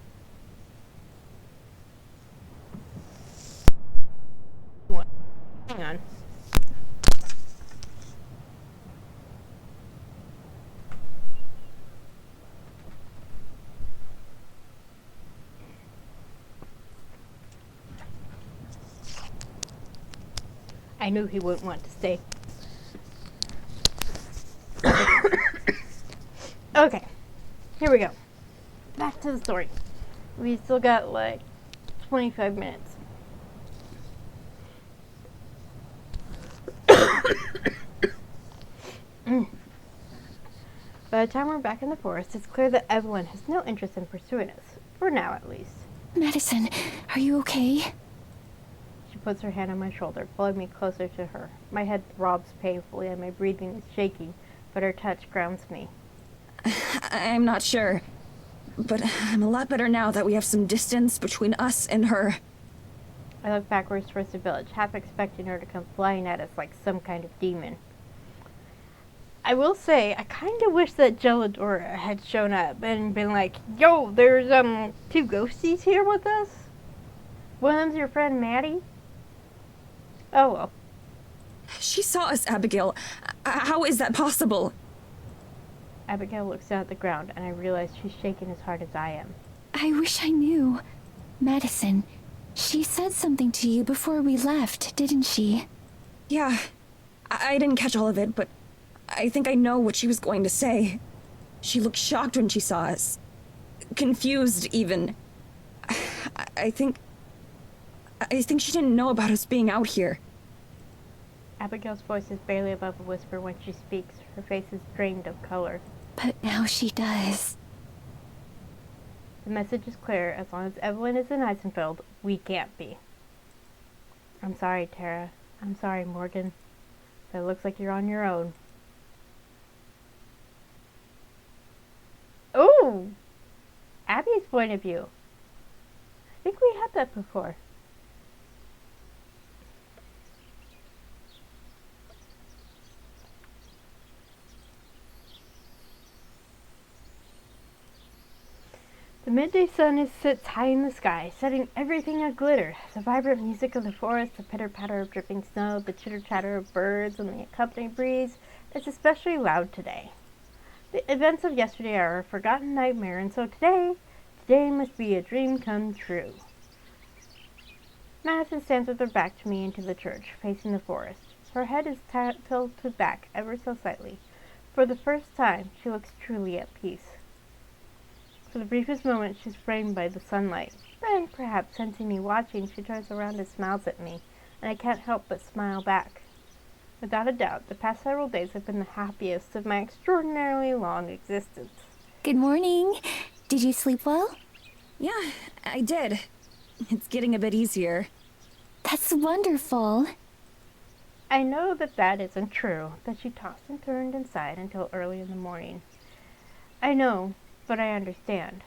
Hang on. I knew he wouldn't want to stay. Okay, here we go. Back to the story. We still got like 25 minutes. By the time we're back in the forest, it's clear that Evelyn has no interest in pursuing us. For now, at least. Madison, are you okay? She puts her hand on my shoulder, pulling me closer to her. My head throbs painfully and my breathing is shaking, but her touch grounds me. I'm not sure, but I'm a lot better now that we have some distance between us and her. I look backwards towards the village, half expecting her to come flying at us like some kind of demon. I will say, I kind of wish that Gelladora had shown up and been like, yo, there's, two ghosties here with us? One of them's your friend Maddie? Oh, well. She saw us, Abigail. How is that possible? Abigail looks down at the ground, and I realize she's shaking as hard as I am. I wish I knew. Madison, she said something to you before we left, didn't she? Yeah. I didn't catch all of it, but I think I know what she was going to say. She looked shocked when she saw us. Confused, even. I think she didn't know about us being out here. Abigail's voice is barely above a whisper when she speaks. Her face is drained of color. But now she does. The message is clear. As long as Evelyn is in Eisenfeld, we can't be. I'm sorry, Tara. I'm sorry, Morgan. But it looks like you're on your own. Ooh! Abby's point of view. I think we had that before. The midday sun sits high in the sky, setting everything aglitter. The vibrant music of the forest, the pitter-patter of dripping snow, the chitter-chatter of birds, and the accompanying breeze is especially loud today. The events of yesterday are a forgotten nightmare, and so today must be a dream come true. Madison stands with her back to me into the church, facing the forest. Her head is tilted back ever so slightly. For the first time, she looks truly at peace. For the briefest moment, she's framed by the sunlight. Then, perhaps sensing me watching, she turns around and smiles at me, and I can't help but smile back. Without a doubt, the past several days have been the happiest of my extraordinarily long existence. Good morning. Did you sleep well? Yeah, I did. It's getting a bit easier. That's wonderful. I know that isn't true, that she tossed and turned inside until early in the morning. I know, but I understand.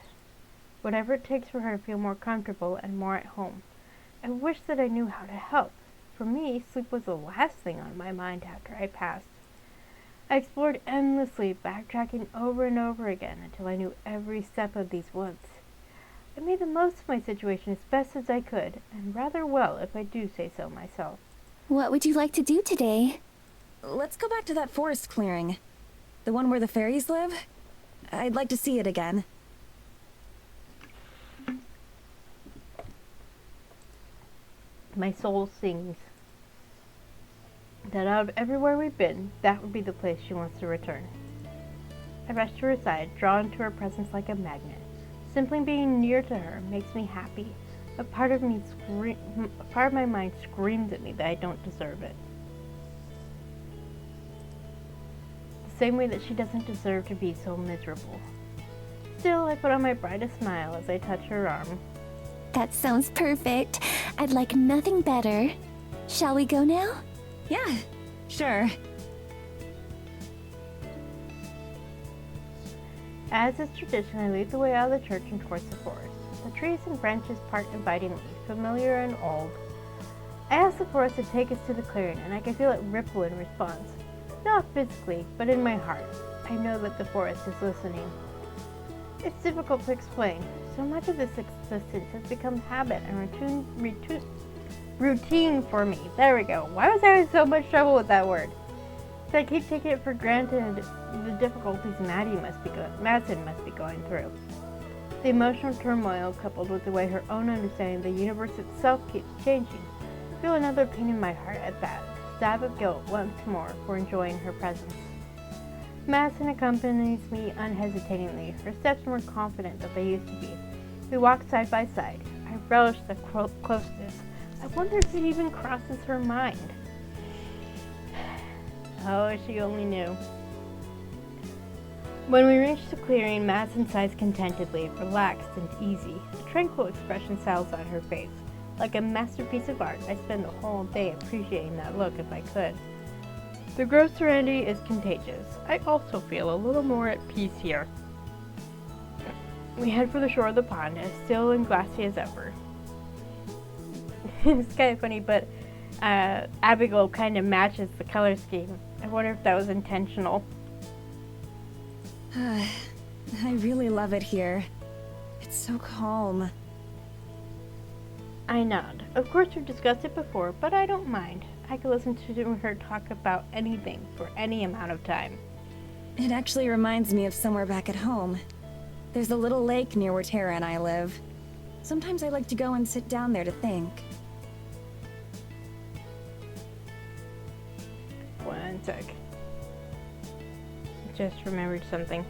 Whatever it takes for her to feel more comfortable and more at home. I wish that I knew how to help. For me, sleep was the last thing on my mind after I passed. I explored endlessly, backtracking over and over again until I knew every step of these woods. I made the most of my situation as best as I could, and rather well if I do say so myself. What would you like to do today? Let's go back to that forest clearing. The one where the fairies live? I'd like to see it again. My soul sings that out of everywhere we've been, that would be the place she wants to return. I rush to her side, drawn to her presence like a magnet. Simply being near to her makes me happy. A part of my mind screams at me that I don't deserve it. The same way that she doesn't deserve to be so miserable. Still, I put on my brightest smile as I touch her arm. That sounds perfect. I'd like nothing better. Shall we go now? Yeah, sure. As is tradition, I lead the way out of the church and towards the forest. The trees and branches part invitingly, familiar and old. I ask the forest to take us to the clearing, and I can feel it ripple in response. Not physically, but in my heart. I know that the forest is listening. It's difficult to explain. So much of this existence has become habit and routine for me. There we go. Why was I having so much trouble with that word? So I keep taking it for granted the difficulties Madison must be going through. The emotional turmoil coupled with the way her own understanding of the universe itself keeps changing. I feel another pain in my heart at that. Stab of guilt once more for enjoying her presence. Madison accompanies me unhesitatingly, her steps more confident than they used to be. We walk side by side. I relish the closeness. I wonder if it even crosses her mind. Oh, if she only knew. When we reach the clearing, Madison sighs contentedly, relaxed and easy. A tranquil expression settles on her face. Like a masterpiece of art, I spend the whole day appreciating that look if I could. The gross serenity is contagious. I also feel a little more at peace here. We head for the shore of the pond, as still and glassy as ever. It's kind of funny, but Abigail kind of matches the color scheme. I wonder if that was intentional. I really love it here. It's so calm. I nod. Of course we've discussed it before, but I don't mind. I could listen to her talk about anything for any amount of time. It actually reminds me of somewhere back at home. There's a little lake near where Tara and I live. Sometimes I like to go and sit down there to think. One sec. Just remembered something.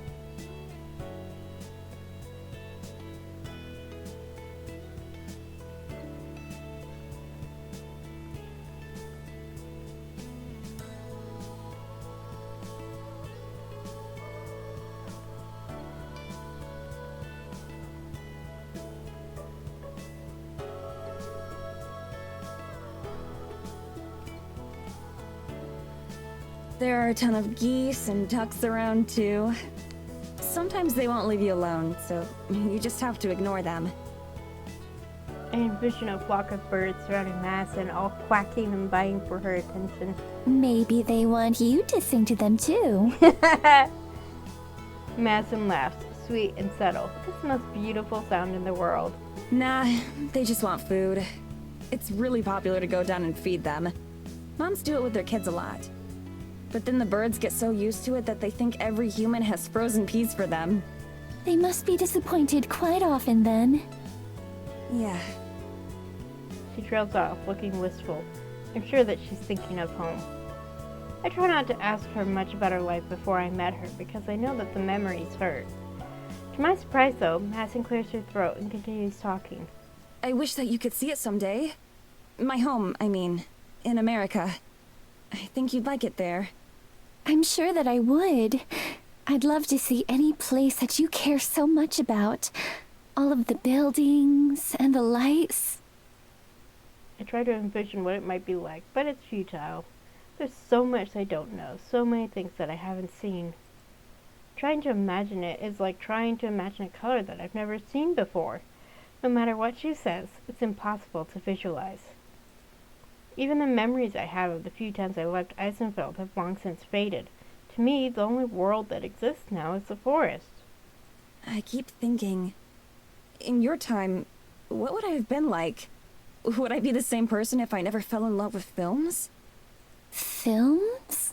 There are a ton of geese and ducks around too. Sometimes they won't leave you alone, so you just have to ignore them. I envision a flock of birds surrounding Madison, all quacking and vying for her attention. Maybe they want you to sing to them too. Madison laughs, sweet and subtle. It's the most beautiful sound in the world. Nah, they just want food. It's really popular to go down and feed them. Moms do it with their kids a lot. But then the birds get so used to it that they think every human has frozen peas for them. They must be disappointed quite often then. Yeah. She trails off, looking wistful. I'm sure that she's thinking of home. I try not to ask her much about her life before I met her, because I know that the memories hurt. To my surprise, though, Madison clears her throat and continues talking. I wish that you could see it someday. My home, I mean, in America. I think you'd like it there. I'm sure that I would. I'd love to see any place that you care so much about. All of the buildings and the lights. I try to envision what it might be like, but it's futile. There's so much I don't know, so many things that I haven't seen. Trying to imagine it is like trying to imagine a color that I've never seen before. No matter what she says, it's impossible to visualize. Even the memories I have of the few times I left Eisenfeld have long since faded. To me, the only world that exists now is the forest. I keep thinking, in your time, what would I have been like? Would I be the same person if I never fell in love with films? Films?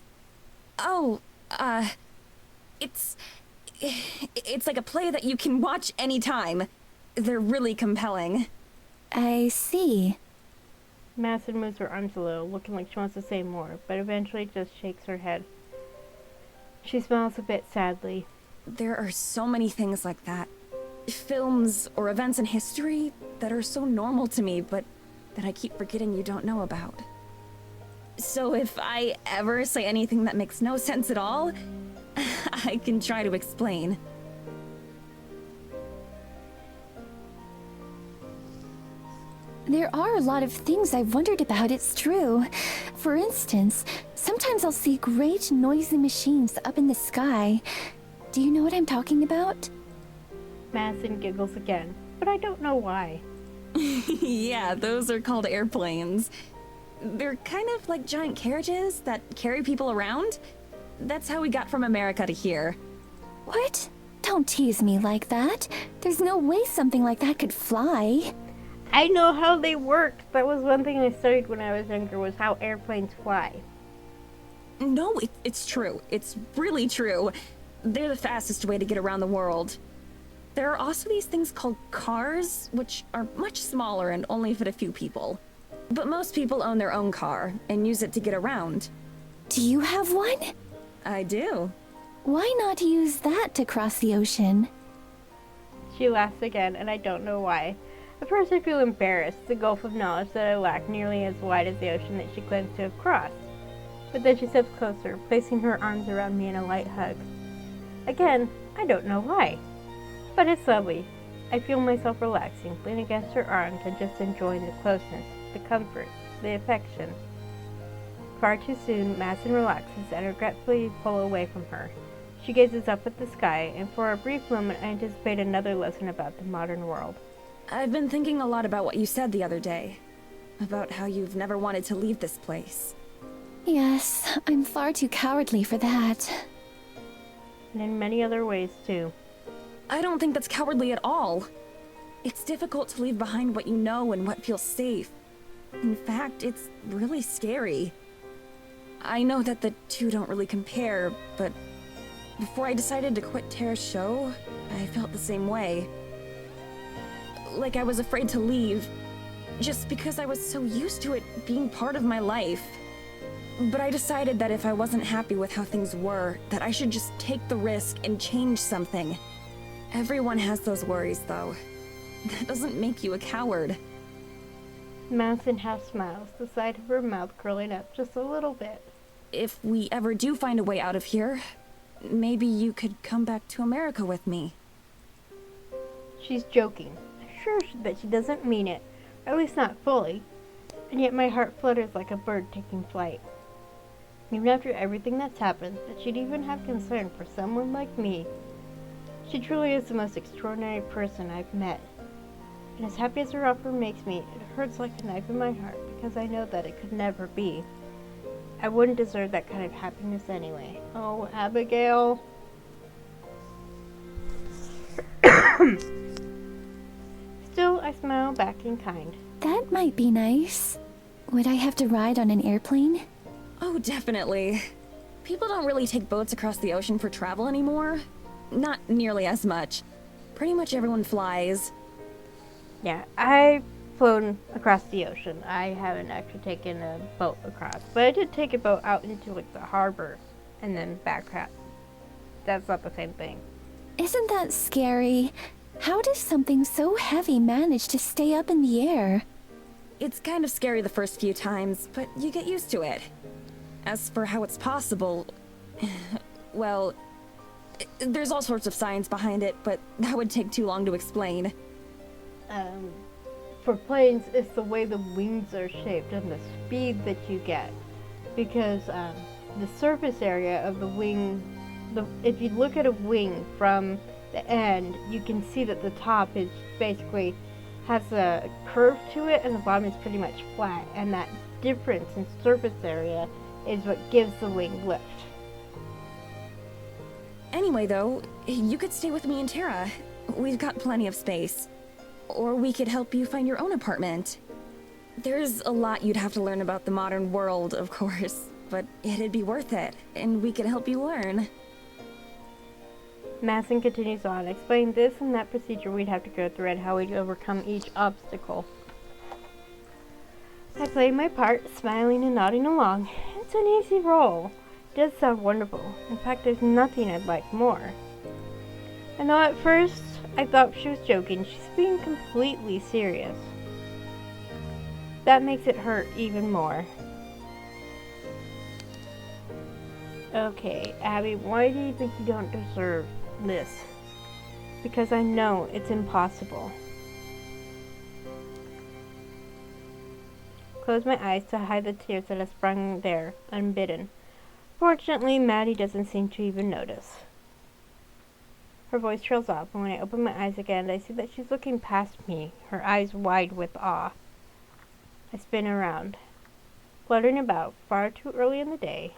Oh, it's like a play that you can watch anytime. They're really compelling. I see. Madison moves her arms a little, looking like she wants to say more, but eventually just shakes her head. She smiles a bit sadly. There are so many things like that. films or events in history that are so normal to me, but that I keep forgetting you don't know about. So if I ever say anything that makes no sense at all, I can try to explain. There are a lot of things I've wondered about, it's true. For instance, sometimes I'll see great noisy machines up in the sky. Do you know what I'm talking about? Madison giggles again, but I don't know why. Yeah, those are called airplanes. They're kind of like giant carriages that carry people around. That's how we got from America to here. What? Don't tease me like that. There's no way something like that could fly. I know how they work. That was one thing I studied when I was younger, was how airplanes fly. No, it's true. It's really true. They're the fastest way to get around the world. There are also these things called cars, which are much smaller and only fit a few people. But most people own their own car and use it to get around. Do you have one? I do. Why not use that to cross the ocean? She laughs again, and I don't know why. At first I feel embarrassed, the gulf of knowledge that I lack nearly as wide as the ocean that she claims to have crossed. But then she steps closer, placing her arms around me in a light hug. Again, I don't know why. But it's lovely. I feel myself relaxing, leaning against her arms and just enjoying the closeness, the comfort, the affection. Far too soon, Madison relaxes and regretfully pull away from her. She gazes up at the sky, and for a brief moment I anticipate another lesson about the modern world. I've been thinking a lot about what you said the other day. About how you've never wanted to leave this place. Yes, I'm far too cowardly for that. And in many other ways, too. I don't think that's cowardly at all. It's difficult to leave behind what you know and what feels safe. In fact, it's really scary. I know that the two don't really compare, but before I decided to quit Terra's show, I felt the same way. Like I was afraid to leave, just because I was so used to it being part of my life. But I decided that if I wasn't happy with how things were, that I should just take the risk and change something. Everyone has those worries, though. That doesn't make you a coward. Madison half smiles, the side of her mouth curling up just a little bit. If we ever do find a way out of here, maybe you could come back to America with me. She's joking. I'm sure that she doesn't mean it, or at least not fully. And yet my heart flutters like a bird taking flight. Even after everything that's happened, that she'd even have concern for someone like me. She truly is the most extraordinary person I've met. And as happy as her offer makes me, it hurts like a knife in my heart because I know that it could never be. I wouldn't deserve that kind of happiness anyway. Oh, Abigail. Still, I smile back in kind. That might be nice. Would I have to ride on an airplane? Oh, definitely. People don't really take boats across the ocean for travel anymore. Not nearly as much. Pretty much everyone flies. Yeah, I've flown across the ocean. I haven't actually taken a boat across, but I did take a boat out into like the harbor and then back out. That's not the same thing. Isn't that scary? How does something so heavy manage to stay up in the air? It's kind of scary the first few times, but you get used to it. As for how it's possible, well, there's all sorts of science behind it, but that would take too long to explain. For planes, it's the way the wings are shaped and the speed that you get. Because the surface area of the wing, if you look at a wing from the end, you can see that the top is basically has a curve to it and the bottom is pretty much flat. And that difference in surface area is what gives the wing lift. Anyway, though, you could stay with me and Tara. We've got plenty of space. Or we could help you find your own apartment. There's a lot you'd have to learn about the modern world, of course, but it'd be worth it, and we could help you learn. Madison continues on, explaining this and that procedure we'd have to go through and how we'd overcome each obstacle. I play my part, smiling and nodding along. It's an easy role. It does sound wonderful. In fact, there's nothing I'd like more. I know at first I thought she was joking. She's being completely serious. That makes it hurt even more. Okay, Abby, why do you think you don't deserve this? Because I know it's impossible. Close my eyes to hide the tears that have sprung there, unbidden. Fortunately, Maddie doesn't seem to even notice. Her voice trails off, and when I open my eyes again, I see that she's looking past me, her eyes wide with awe. I spin around, fluttering about far too early in the day.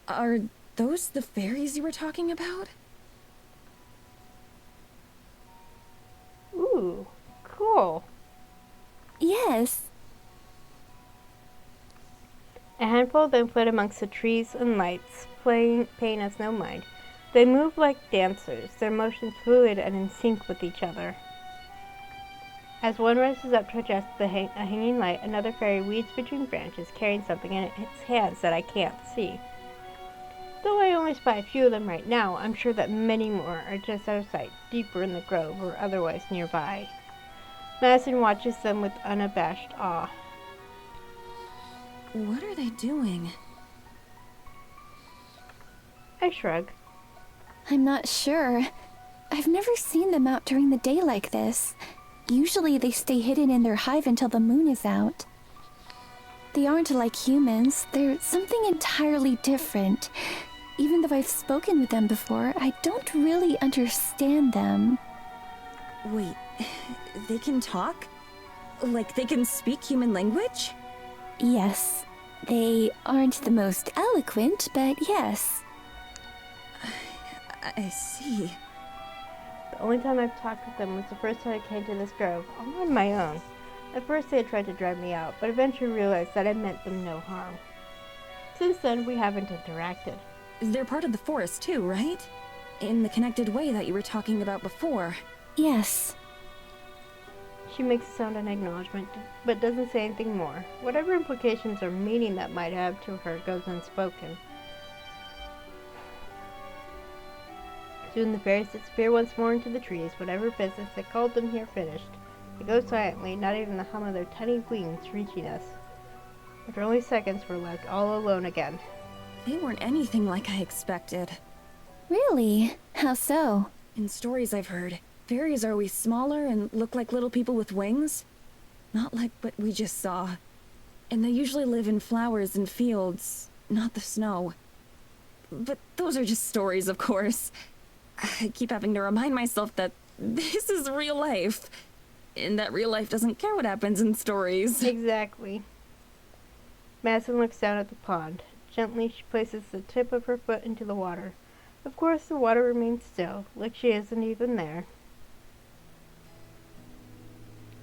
Are those the fairies you were talking about? Ooh, cool. Yes. A handful of them fled amongst the trees and lights, paying us no mind. They move like dancers, their motions fluid and in sync with each other. As one rises up to adjust a hanging light, another fairy weaves between branches, carrying something in its hands that I can't see. Though I only spy a few of them right now, I'm sure that many more are just out of sight, deeper in the grove or otherwise nearby. Madison watches them with unabashed awe. What are they doing? I shrug. I'm not sure. I've never seen them out during the day like this. Usually they stay hidden in their hive until the moon is out. They aren't like humans. They're something entirely different. Even though I've spoken with them before, I don't really understand them. Wait, they can talk? Like they can speak human language? Yes. They aren't the most eloquent, but yes. I see. The only time I've talked with them was the first time I came to this grove, all on my own. At first they had tried to drive me out, but eventually realized that I meant them no harm. Since then, we haven't interacted. They're part of the forest too, right? In the connected way that you were talking about before. Yes. She makes a sound in acknowledgement, but doesn't say anything more. Whatever implications or meaning that might have to her goes unspoken. Soon the fairies disappear once more into the trees, whatever business that called them here finished. They go silently, not even the hum of their tiny wings reaching us. After only seconds, we're left all alone again. They weren't anything like I expected. Really? How so? In stories I've heard, fairies are always smaller and look like little people with wings. Not like what we just saw. And they usually live in flowers and fields, not the snow. But those are just stories, of course. I keep having to remind myself that this is real life. And that real life doesn't care what happens in stories. Exactly. Madison looks down at the pond. Gently, she places the tip of her foot into the water. Of course, the water remains still, like she isn't even there.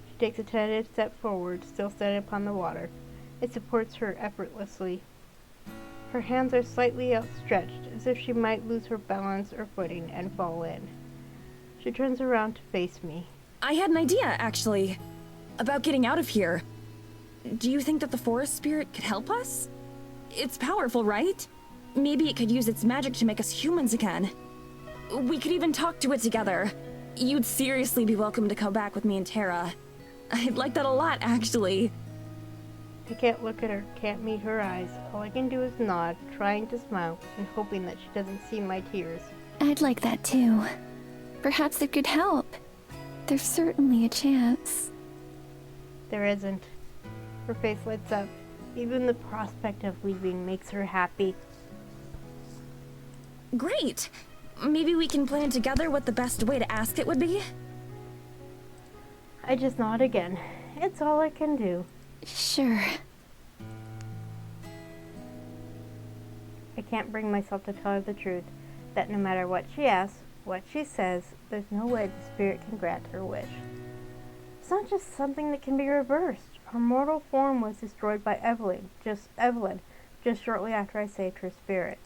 She takes a tentative step forward, still standing upon the water. It supports her effortlessly. Her hands are slightly outstretched, as if she might lose her balance or footing and fall in. She turns around to face me. I had an idea, actually, about getting out of here. Do you think that the forest spirit could help us? It's powerful, right? Maybe it could use its magic to make us humans again. We could even talk to it together. You'd seriously be welcome to come back with me and Tara. I'd like that a lot, actually. I can't look at her, can't meet her eyes. All I can do is nod, trying to smile, and hoping that she doesn't see my tears. I'd like that too. Perhaps it could help. There's certainly a chance. There isn't. Her face lights up. Even the prospect of leaving makes her happy. Great! Maybe we can plan together what the best way to ask it would be? I just nod again. It's all I can do. Sure. I can't bring myself to tell her the truth, that no matter what she asks, what she says, there's no way the spirit can grant her wish. It's not just something that can be reversed. Her mortal form was destroyed by Evelyn, just shortly after I saved her spirit.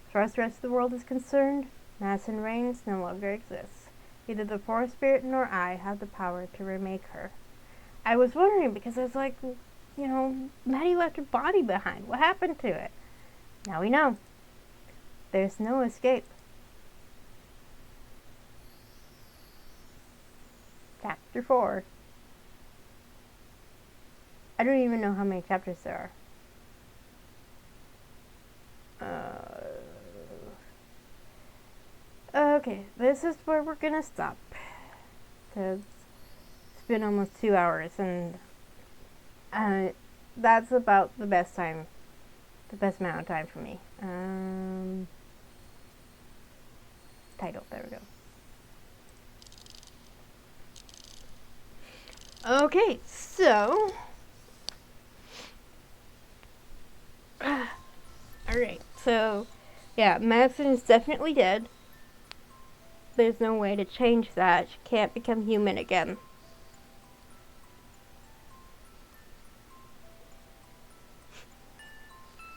As far as the rest of the world is concerned, Madison Rains no longer exists. Neither the forest spirit nor I have the power to remake her. I was wondering because I was like, Maddie left her body behind. What happened to it? Now we know. There's no escape. chapter 4. I don't even know how many chapters there are. Okay, this is where we're gonna stop. Because it's been almost 2 hours, and that's about the best amount of time for me. Title, there we go. Okay, so alright, so yeah, Madison is definitely dead. There's no way to change that. She can't become human again.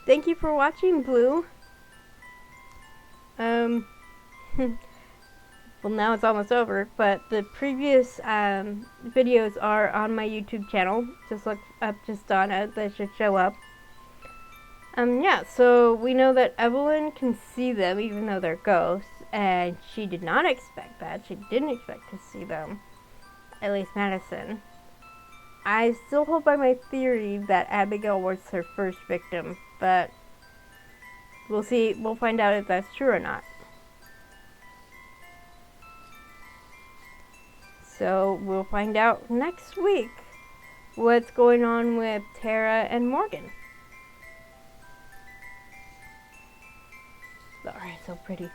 Thank you for watching, Blue. Well, now it's almost over, but the previous videos are on my YouTube channel. Just look up Just Donna, they should show up. Yeah, so we know that Evelyn can see them even though they're ghosts, and she did not expect that. She didn't expect to see them, at least Madison. I still hold by my theory that Abigail was her first victim, but we'll see. We'll find out if that's true or not. So we'll find out next week what's going on with Tara and Morgan. Alright, so pretty.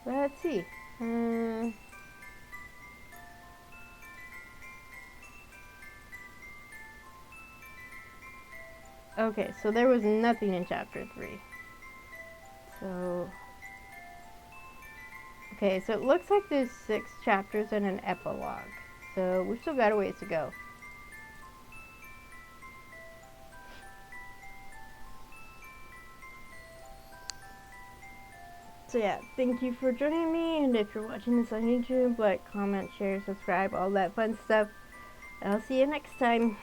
Let's see. Okay, so there was nothing in chapter 3. So okay, so it looks like there's 6 chapters and an epilogue. So we've still got a ways to go. So yeah, thank you for joining me, and if you're watching this on YouTube, like, comment, share, subscribe, all that fun stuff. I'll see you next time.